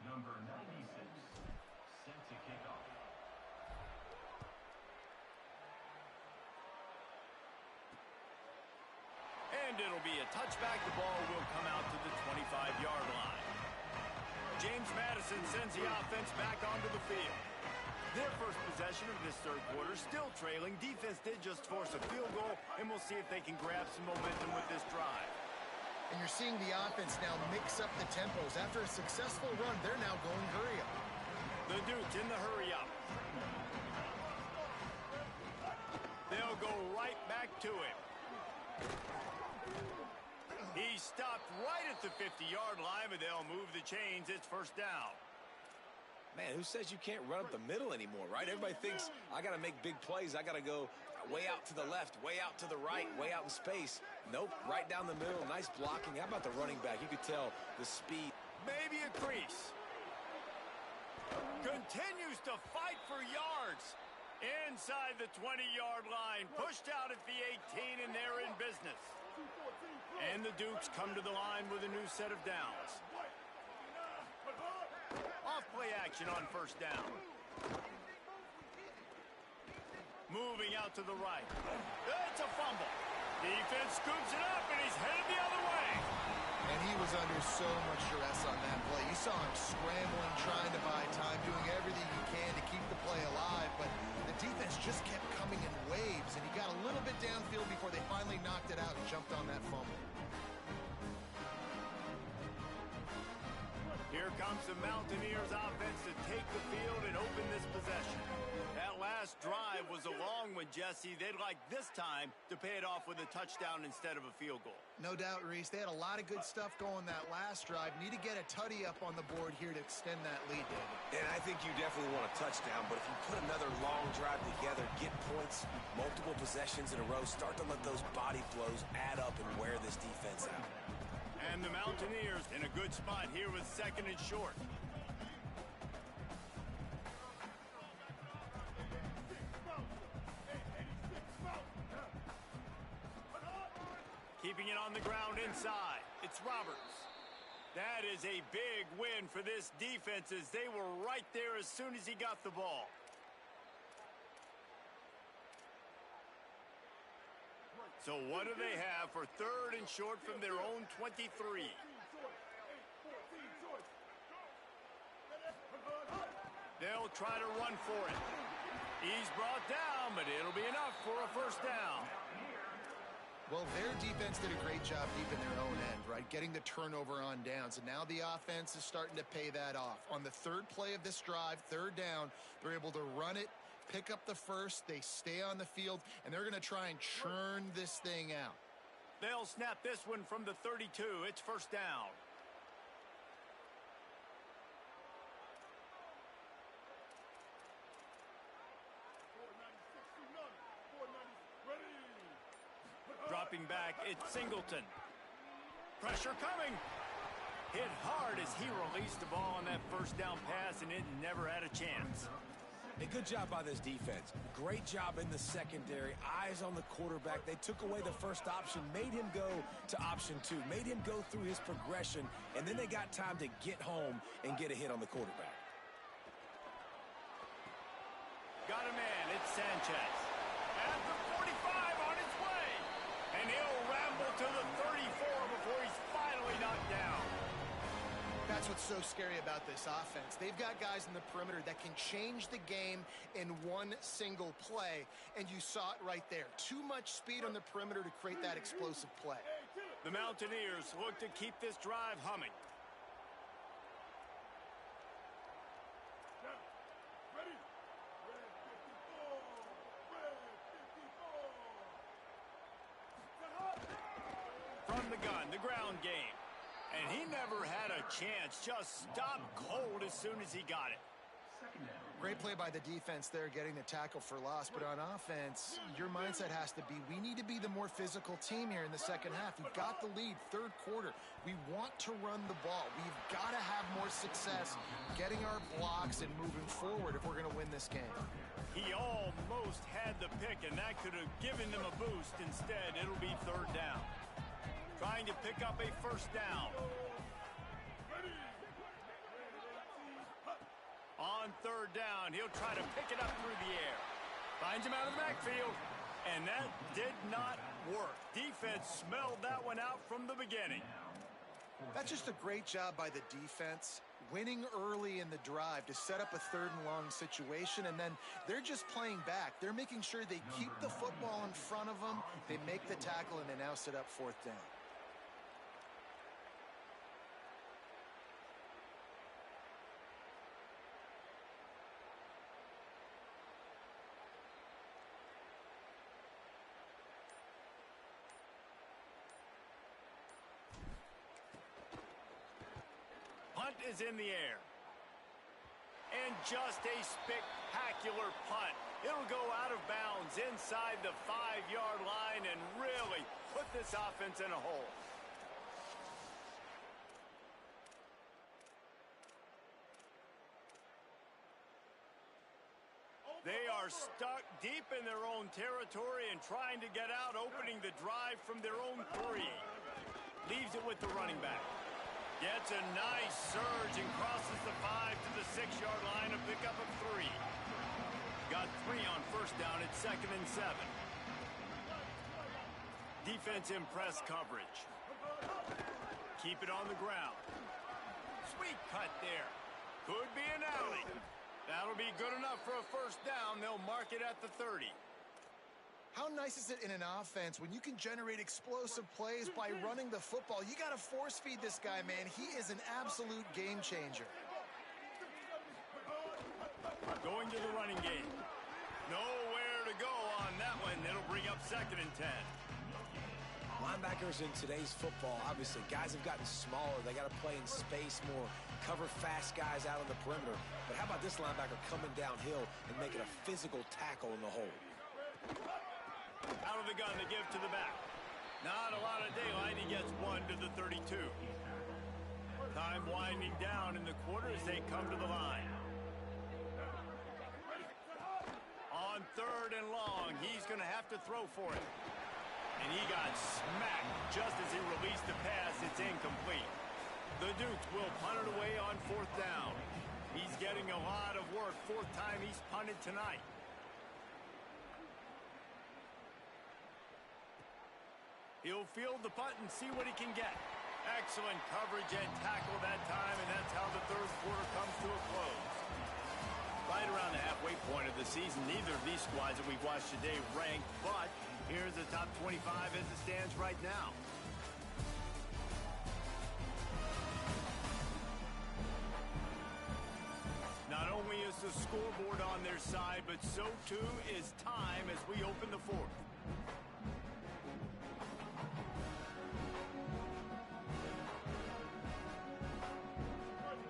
Number 96, set to kick off.
And it'll be a touchback. The ball will come out to the 25-yard line. James Madison sends the offense back onto the field. Their first possession of this third quarter, still trailing. Defense did just force a field goal, and we'll see if they can grab some momentum with this drive.
And you're seeing the offense now mix up the tempos. After a successful run, they're now going hurry up.
The Dukes in the hurry up. They'll go right back to him. He stopped right at the 50-yard line, but they'll move the chains. It's first down.
Man, who says you can't run up the middle anymore, right? Everybody thinks I got to make big plays. I got to go way out to the left, way out to the right, way out in space. Nope, right down the middle. Nice blocking. How about the running back? You could tell the speed.
Maybe a crease. Continues to fight for yards. Inside the 20-yard line. Pushed out at the 18, and they're in business. And the Dukes come to the line with a new set of downs. Off-play action on first down. Moving out to the right. It's a fumble. Defense scoops it up, and he's headed the other way.
And he was under so much stress on that play. You saw him scrambling, trying to buy time, doing everything he can to keep the play alive. But the defense just kept coming in waves, and he got a little bit downfield before they finally knocked it out and jumped on that fumble.
Here comes the Mountaineers offense to take the field and open this possession. That last drive was a long one, Jesse. They'd like this time to pay it off with a touchdown instead of a field goal.
No doubt, Reese. They had a lot of good stuff going that last drive. Need to get a tutty up on the board here to extend that lead, David.
And I think you definitely want a touchdown, but if you put another long drive together, get points, multiple possessions in a row, start to let those body flows add up and wear this defense out.
And the Mountaineers in a good spot here with second and short. on the ground inside. It's Roberts. That is a big win for this defense as they were right there as soon as he got the ball. So what do they have for 3rd and short from their own 23? They'll try to run for it. He's brought down, but it'll be enough for a first down.
Well, their defense did a great job deep in their own end, right? Getting the turnover on downs. And now the offense is starting to pay that off. On the 3rd play of this drive, 3rd down, they're able to run it, pick up the first, they stay on the field, and they're going to try and churn this thing out.
They'll snap this one from the 32. It's first down. Dropping back, it's Singleton. Pressure coming. Hit hard as he released the ball on that first down pass, and it never had a chance.
A good job by this defense. Great job in the secondary. Eyes on the quarterback. They took away the first option, made him go to option 2, made him go through his progression, and then they got time to get home and get a hit on the quarterback.
Got a man. It's Sanchez. At the 45 on his way. And he'll ramble to the 34 before he's finally knocked down.
That's what's so scary about this offense. They've got guys in the perimeter that can change the game in one single play, and you saw it right there. Too much speed on the perimeter to create that explosive play.
The Mountaineers look to keep this drive humming. From the gun, the ground game. And he never had a chance. Just stopped cold as soon as he got it.
Great play by the defense there, getting the tackle for loss. But on offense, your mindset has to be, we need to be the more physical team here in the second half. We've got the lead, 3rd quarter. We want to run the ball. We've got to have more success getting our blocks and moving forward if we're going to win this game.
He almost had the pick, and that could have given them a boost. Instead, it'll be 3rd down. Trying to pick up a first down. On 3rd down, he'll try to pick it up through the air. Finds him out of the backfield, and that did not work. Defense smelled that one out from the beginning.
That's just a great job by the defense, winning early in the drive to set up a 3rd and long situation, and then they're just playing back. They're making sure they keep the football in front of them, they make the tackle, and they now set up 4th down.
Punt is in the air. And just a spectacular punt. It'll go out of bounds inside the 5-yard line and really put this offense in a hole. They are stuck deep in their own territory and trying to get out, opening the drive from their own 3. Leaves it with the running back. Gets a nice surge and crosses the 5 to the 6-yard line, a pickup of 3. Got 3 on first down at 2nd and 7. Defense in press coverage. Keep it on the ground. Sweet cut there. Could be an alley. That'll be good enough for a first down. They'll mark it at the 30.
How nice is it in an offense when you can generate explosive plays by running the football? You got to force feed this guy, man. He is an absolute game changer.
Going to the running game. Nowhere to go on that one. It'll bring up 2nd and 10.
Linebackers in today's football, obviously, guys have gotten smaller. They got to play in space more, cover fast guys out on the perimeter. But how about this linebacker coming downhill and making a physical tackle in the hole?
Out of the gun to give to the back. Not a lot of daylight. He gets 1 to the 32. Time winding down in the quarter as they come to the line. On 3rd and long, he's going to have to throw for it. And he got smacked just as he released the pass. It's incomplete. The Dukes will punt it away on 4th down. He's getting a lot of work. 4th time he's punted tonight. He'll field the punt and see what he can get. Excellent coverage and tackle that time, and that's how the 3rd quarter comes to a close. Right around the halfway point of the season, neither of these squads that we've watched today ranked, but here's the top 25 as it stands right now. Not only is the scoreboard on their side, but so too is time as we open the 4th.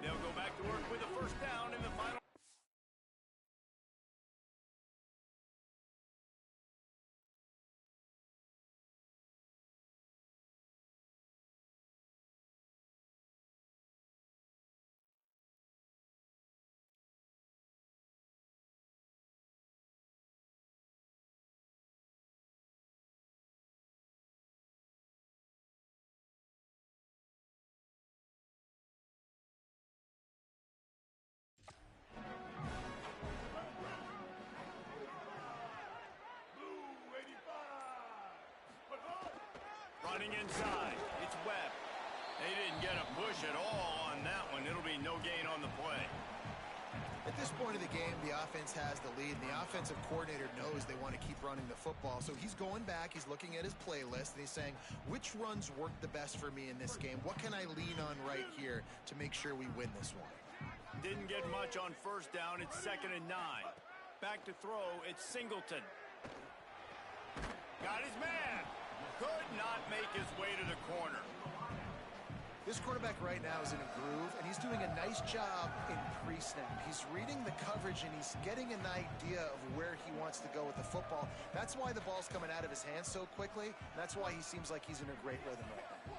They'll go back to work with a 1st down in the final. Running inside, it's Webb. They didn't get a push at all on that one. It'll be no gain on the play.
At this point of the game, the offense has the lead, and the offensive coordinator knows they want to keep running the football. So he's going back, he's looking at his playlist, and he's saying, which runs work the best for me in this game? What can I lean on right here to make sure we win this one?
Didn't get much on 1st down. It's 2nd and 9. Back to throw, it's Singleton. Got his man. Could not make his way to the corner.
This quarterback right now is in a groove, and he's doing a nice job in pre-snap. He's reading the coverage, and he's getting an idea of where he wants to go with the football. That's why the ball's coming out of his hands so quickly. And that's why he seems like he's in a great rhythm right now.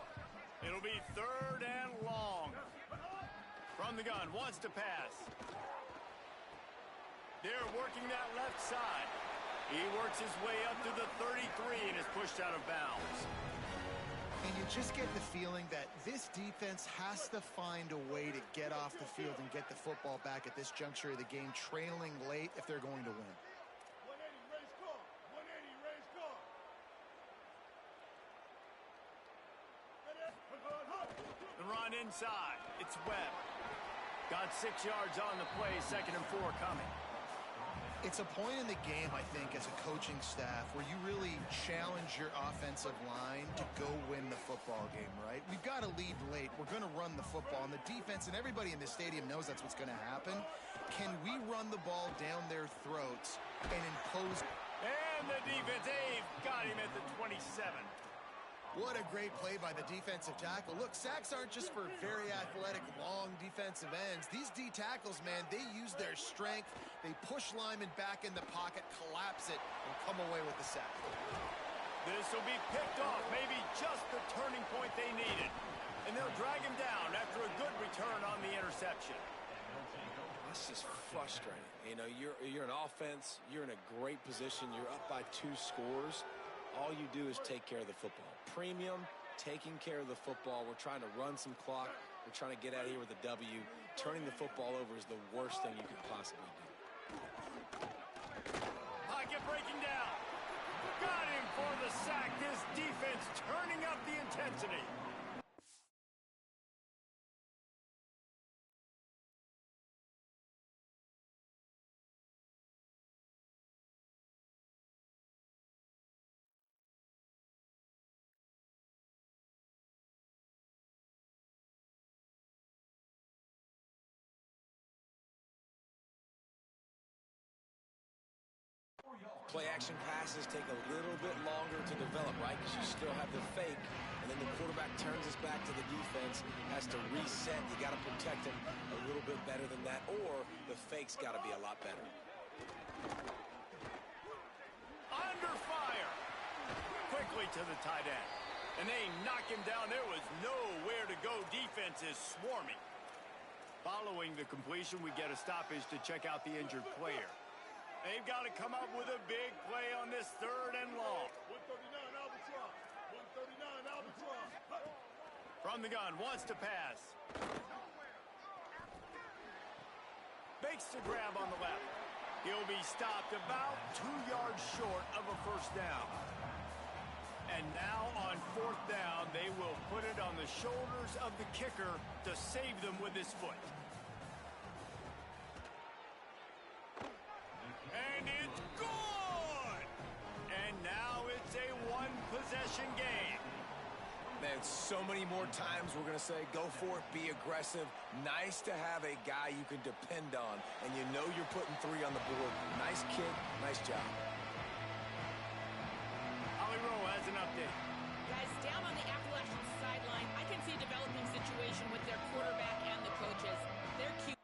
It'll be 3rd and long. From the gun, wants to pass. They're working that left side. He works his way up to the 33 and is pushed out of bounds.
And you just get the feeling that this defense has to find a way to get off the field and get the football back at this juncture of the game, trailing late if they're going to win.
180, raise call. 180, raise call.
The run inside. It's Webb. Got 6 yards on the play, 2nd and 4 coming.
It's a point in the game, I think, as a coaching staff where you really challenge your offensive line to go win the football game, right? We've got to lead late. We're going to run the football. And the defense and everybody in the stadium knows that's what's going to happen. Can we run the ball down their throats and impose?
And the defense, they've got him at the 27.
What a great play by the defensive tackle. Look, sacks aren't just for very athletic, long defensive ends. These D tackles, man, they use their strength. They push linemen back in the pocket, collapse it, and come away with the sack.
This will be picked off, maybe just the turning point they needed. And they'll drag him down after a good return on the interception.
That's just frustrating. You know, you're an offense. You're in a great position. You're up by 2 scores. All you do is take care of the football. Premium, taking care of the football. We're trying to run some clock. We're trying to get out of here with a W. Turning the football over is the worst thing you could possibly do.
Pocket breaking down. Got him for the sack. This defense turning up the intensity.
Play action passes take a little bit longer to develop, right? Because you still have the fake, and then the quarterback turns his back to the defense, has to reset. You got to protect him a little bit better than that, or the fake's got to be a lot better.
Under fire. Quickly to the tight end. And they knock him down. There was nowhere to go. Defense is swarming. Following the completion, we get a stoppage to check out the injured player. They've got to come up with a big play on this 3rd and long.
139 Albatross.
From the gun, wants to pass. Makes the grab on the left. He'll be stopped about 2 yards short of a first down. And now on fourth down, they will put it on the shoulders of the kicker to save them with his foot. And it's good! And now it's a one-possession game.
Man, so many more times we're going to say, go for it, be aggressive. Nice to have a guy you can depend on, and you know you're putting 3 on the board. Nice kick, nice job.
Holly Rowe has an update.
Guys, down on the Appalachian sideline, I can see a developing situation with their quarterback and the coaches. Their QB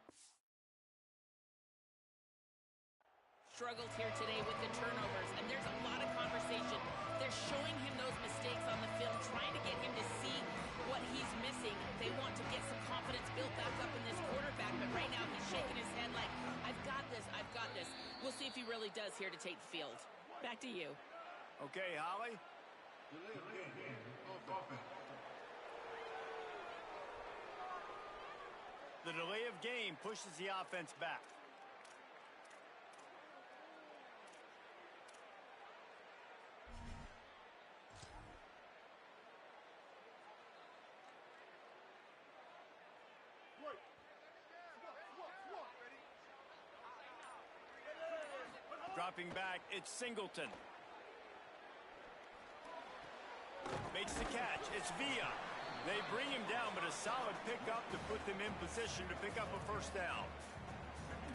struggled here today with the turnovers, and there's a lot of conversation. They're showing him those mistakes on the film, trying to get him to see what he's missing. They want to get some confidence built back up in this quarterback, but right now he's shaking his head like, I've got this, I've got this. We'll see if he really does here to take the field. Back to you.
Okay, Holly. The delay of game pushes the offense back. Dropping back, it's Singleton. Makes the catch, it's Villa. They bring him down, but a solid pickup to put them in position to pick up a first down.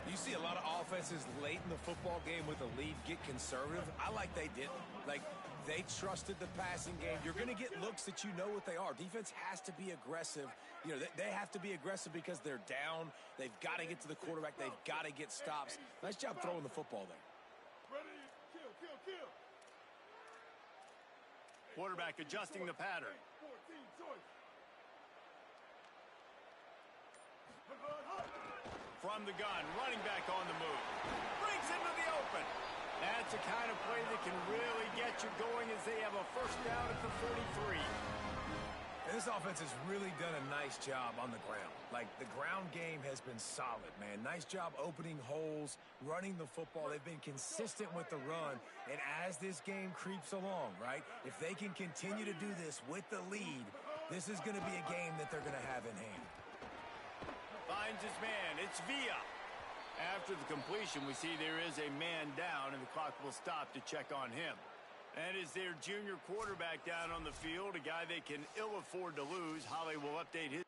You see a lot of offenses late in the football game with a lead get conservative. I like they didn't. Like, they trusted the passing game. You're going to get looks that you know what they are. Defense has to be aggressive. You know, they have to be aggressive because they're down. They've got to get to the quarterback. They've got to get stops. Nice job throwing the football there.
Quarterback adjusting the pattern. From the gun, running back on the move. Brings into the open. That's the kind of play that can really get you going as they have a first down at the 43.
And this offense has really done a nice job on the ground. Like, the ground game has been solid, man. Nice job opening holes, running the football. They've been consistent with the run. And as this game creeps along, right, if they can continue to do this with the lead, this is going to be a game that they're going to have in hand.
Finds his man. It's Villa. After the completion, we see there is a man down, and the clock will stop to check on him. And is their junior quarterback down on the field, a guy they can ill afford to lose. Holly will update his.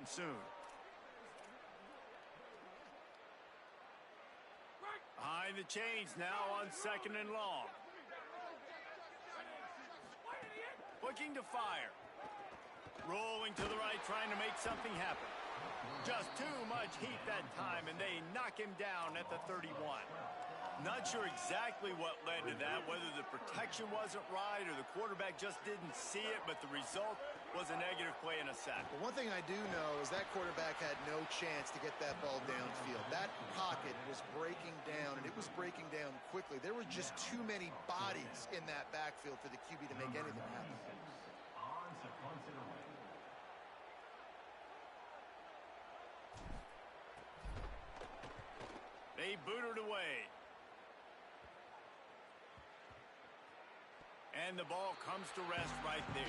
Soon. Behind the chains now on 2nd and long. Looking to fire. Rolling to the right, trying to make something happen. Just too much heat that time, and they knock him down at the 31. Not sure exactly what led to that, whether the protection wasn't right or the quarterback just didn't see it, but the result was a negative play and a sack.
But one thing I do know is that quarterback had no chance to get that ball downfield. That pocket was breaking down, and it was breaking down quickly. There were just too many bodies in that backfield for the QB to make anything happen.
On to punt it away.
They booted away. And the ball comes to rest right there.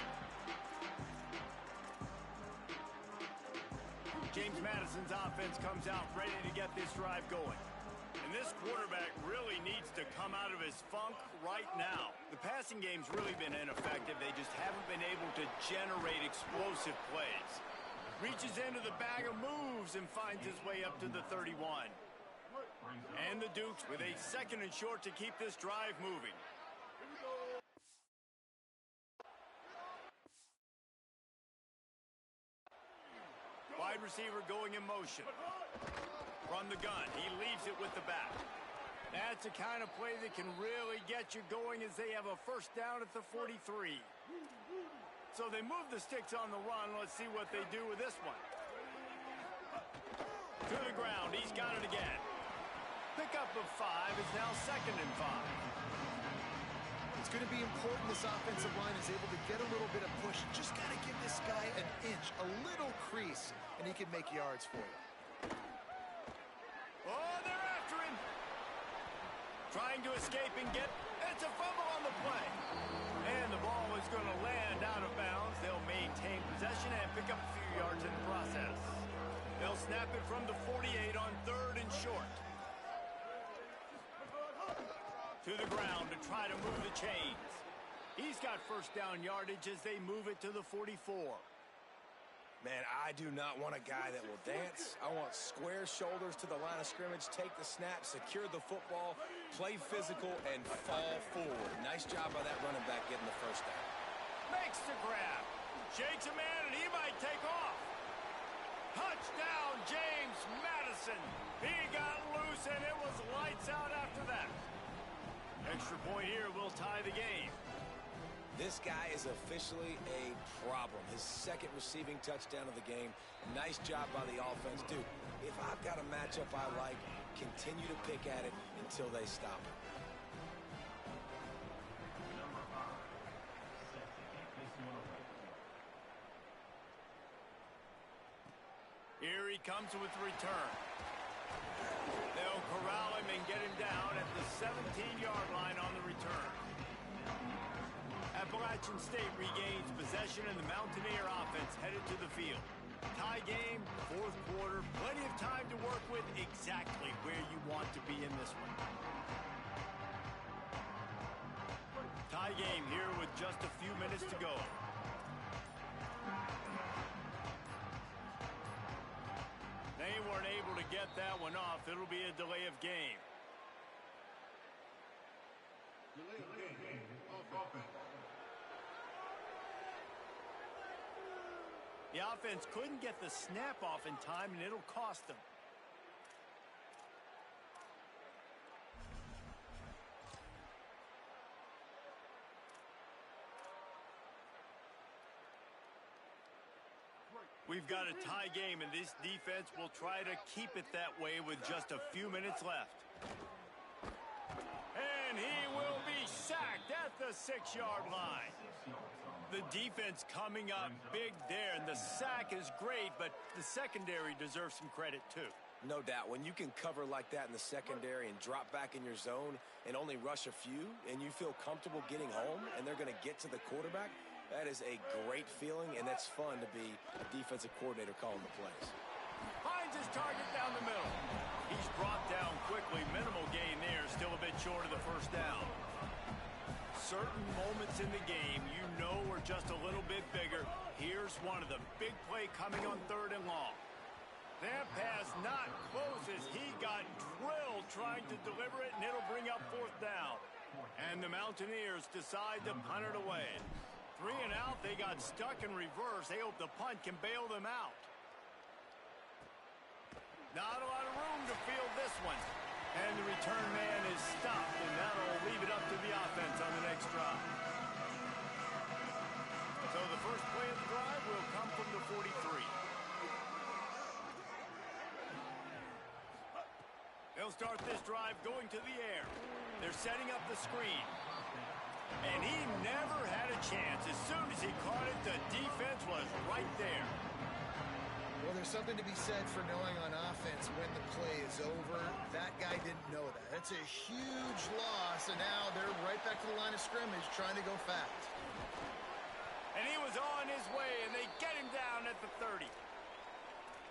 James Madison's offense comes out ready to get this drive going. And this quarterback really needs to come out of his funk right now. The passing game's really been ineffective. They just haven't been able to generate explosive plays. Reaches into the bag of moves and finds his way up to the 31. And the Dukes with a 2nd and short to keep this drive moving. Wide receiver going in motion. From the gun, he leaves it with the back. That's the kind of play that can really get you going as they have a first down at the 43. So they move the sticks on the run. Let's see what they do with this one. To the ground, he's got it again. Pickup of 5 is now 2nd and 5.
It's going to be important this offensive line is able to get a little bit of push. Just got to give this guy an inch, a little crease, and he can make yards for you.
Oh, they're after him. Trying to escape and get... It's a fumble on the play. And the ball is going to land out of bounds. They'll maintain possession and pick up a few yards in the process. They'll snap it from the 48 on 3rd and short. To the ground to try to move the chains. He's got first down yardage as they move it to the 44.
Man, I do not want a guy that will dance. I want square shoulders to the line of scrimmage, take the snap, secure the football, play physical, and fall forward. Nice job by that running back getting the first down.
Makes the grab. Shakes a man, and he might take off. Touchdown, James Madison. He got loose, and it was lights out after that. Extra point here will tie the game.
This guy is officially a problem. His 2nd receiving touchdown of the game. Nice job by the offense. Dude, if I've got a matchup I like, continue to pick at it until they stop it.
Here he comes with the return. They'll corral him and get him down at the 17-yard line on the return. Appalachian State regains possession and the Mountaineer offense headed to the field. Tie game, 4th quarter, plenty of time to work with, exactly where you want to be in this one. Tie game here with just a few minutes to go. They weren't able to get that one off. It'll be a delay of game.
Delay of game. Offense.
The offense couldn't get the snap off in time, and it'll cost them. We've got a tie game, and this defense will try to keep it that way with just a few minutes left. And he will be sacked at the 6-yard line. The defense coming up big there, and the sack is great, but the secondary deserves some credit too.
No doubt. When you can cover like that in the secondary and drop back in your zone and only rush a few, and you feel comfortable getting home, and they're going to get to the quarterback, that is a great feeling, and that's fun to be a defensive coordinator calling the plays.
Finds his target down the middle. He's brought down quickly. Minimal gain there. Still a bit short of the first down. Certain moments in the game you know are just a little bit bigger. Here's one of them. Big play coming on 3rd and long. That pass not close as he got drilled trying to deliver it, and it'll bring up 4th down. And the Mountaineers decide to punt it away. 3 and out, they got stuck in reverse. They hope the punt can bail them out. Not a lot of room to field this one. And the return man is stopped, and that'll leave it up to the offense on the next drive. So the first play of the drive will come from the 43. They'll start this drive going to the air. They're setting up the screen. And he never had a chance. As soon as he caught it, the defense was right there.
Well, there's something to be said for knowing on offense when the play is over. That guy didn't know that. That's a huge loss, and now they're right back to the line of scrimmage trying to go fast.
And he was on his way, and they get him down at the 30.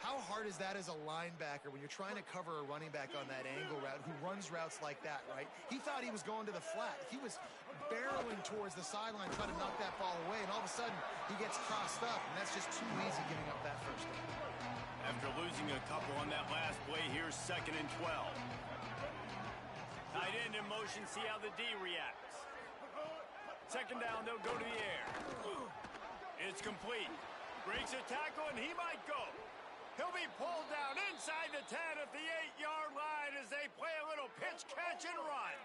How how hard is that as a linebacker when you're trying to cover a running back on that angle route who runs routes like that, right? He thought he was going to the flat. He was barreling towards the sideline trying to knock that ball away, and all of a sudden he gets crossed up, and that's just too easy giving up that first down.
After losing a couple on that last play, here's 2nd and 12. Tight end in motion, see how the D reacts. 2nd down, they'll go to the air. It's complete. Breaks a tackle, and he might go. He'll be pulled down inside the 10 at the 8-yard line as they play a little pitch, catch, and run.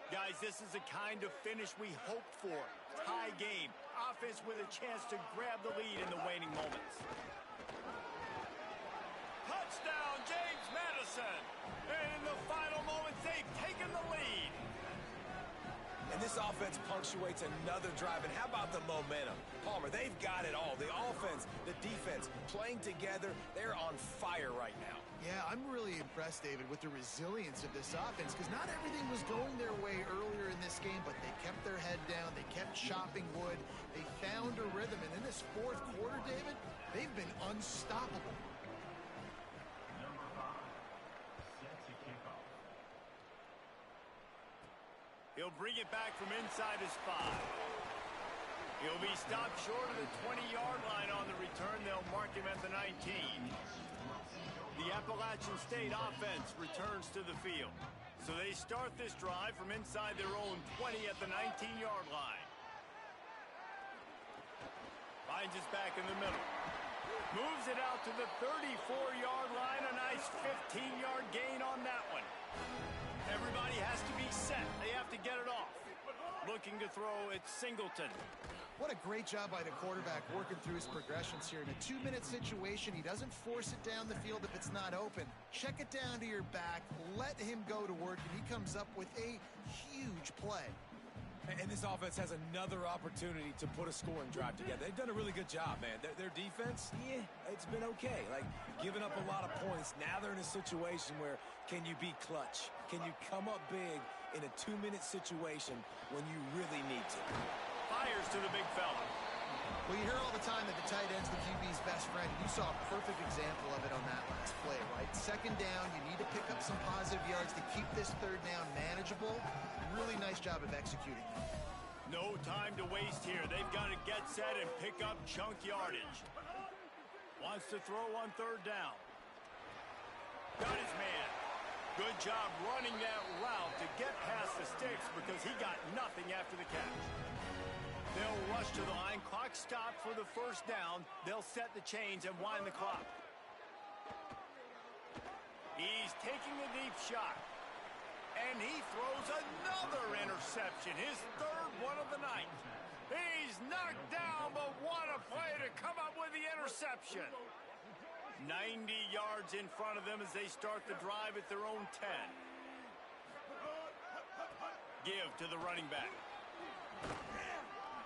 Guys, this is the kind of finish we hoped for. Tie game. Offense with a chance to grab the lead in the waning moments. Touchdown, James Madison. And in the final moments, they've taken the lead.
And this offense punctuates another drive. And how about the momentum? Palmer, they've got it all. The offense, the defense, playing together. They're on fire right now.
Yeah, I'm really impressed, David, with the resilience of this offense because not everything was going their way earlier in this game, but they kept their head down. They kept chopping wood. They found a rhythm. And in this fourth quarter, David, they've been unstoppable.
Number 5, set to kick off.
He'll bring it back from inside his 5. He'll be stopped short of the 20-yard line on the return. They'll mark him at the 19. The Appalachian State offense returns to the field. So they start this drive from inside their own 20 at the 19-yard line. Finds his back in the middle. Moves it out to the 34-yard line. A nice 15-yard gain on that one. Everybody has to be set. They have to get it off. Looking to throw, it's Singleton.
What a great job by the quarterback working through his progressions here. In a 2-minute situation, he doesn't force it down the field if it's not open. Check it down to your back, let him go to work, and he comes up with a huge play.
And this offense has another opportunity to put a scoring drive together. They've done a really good job, man. Their defense, yeah, it's been okay. Like, giving up a lot of points. Now they're in a situation where can you be clutch? Can you come up big in a 2-minute situation when you really need to?
Fires to the big fella.
Well, you hear all the time that the tight end's the QB's best friend. You saw a perfect example of it on that last play, right? 2nd down, you need to pick up some positive yards to keep this 3rd down manageable. Really nice job of executing that.
No time to waste here. They've got to get set and pick up chunk yardage. Wants to throw on 3rd down. Got his man. Good job running that route to get past the sticks because he got nothing after the catch. They'll rush to the line. Clock stopped for the 1st down. They'll set the chains and wind the clock. He's taking a deep shot. And he throws another interception. His 3rd one of the night. He's knocked down, but what a play to come up with the interception. 90 yards in front of them as they start the drive at their own 10. Give to the running back.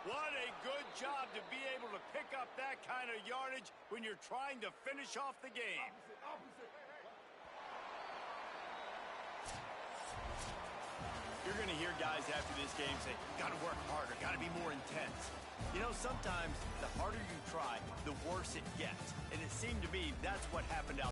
What a good job to be able to pick up that kind of yardage when you're trying to finish off the game. You're going to hear guys after this game say, got to work harder, got to be more intense. You know, sometimes the harder you try, the worse it gets. And it seemed to me that's what happened out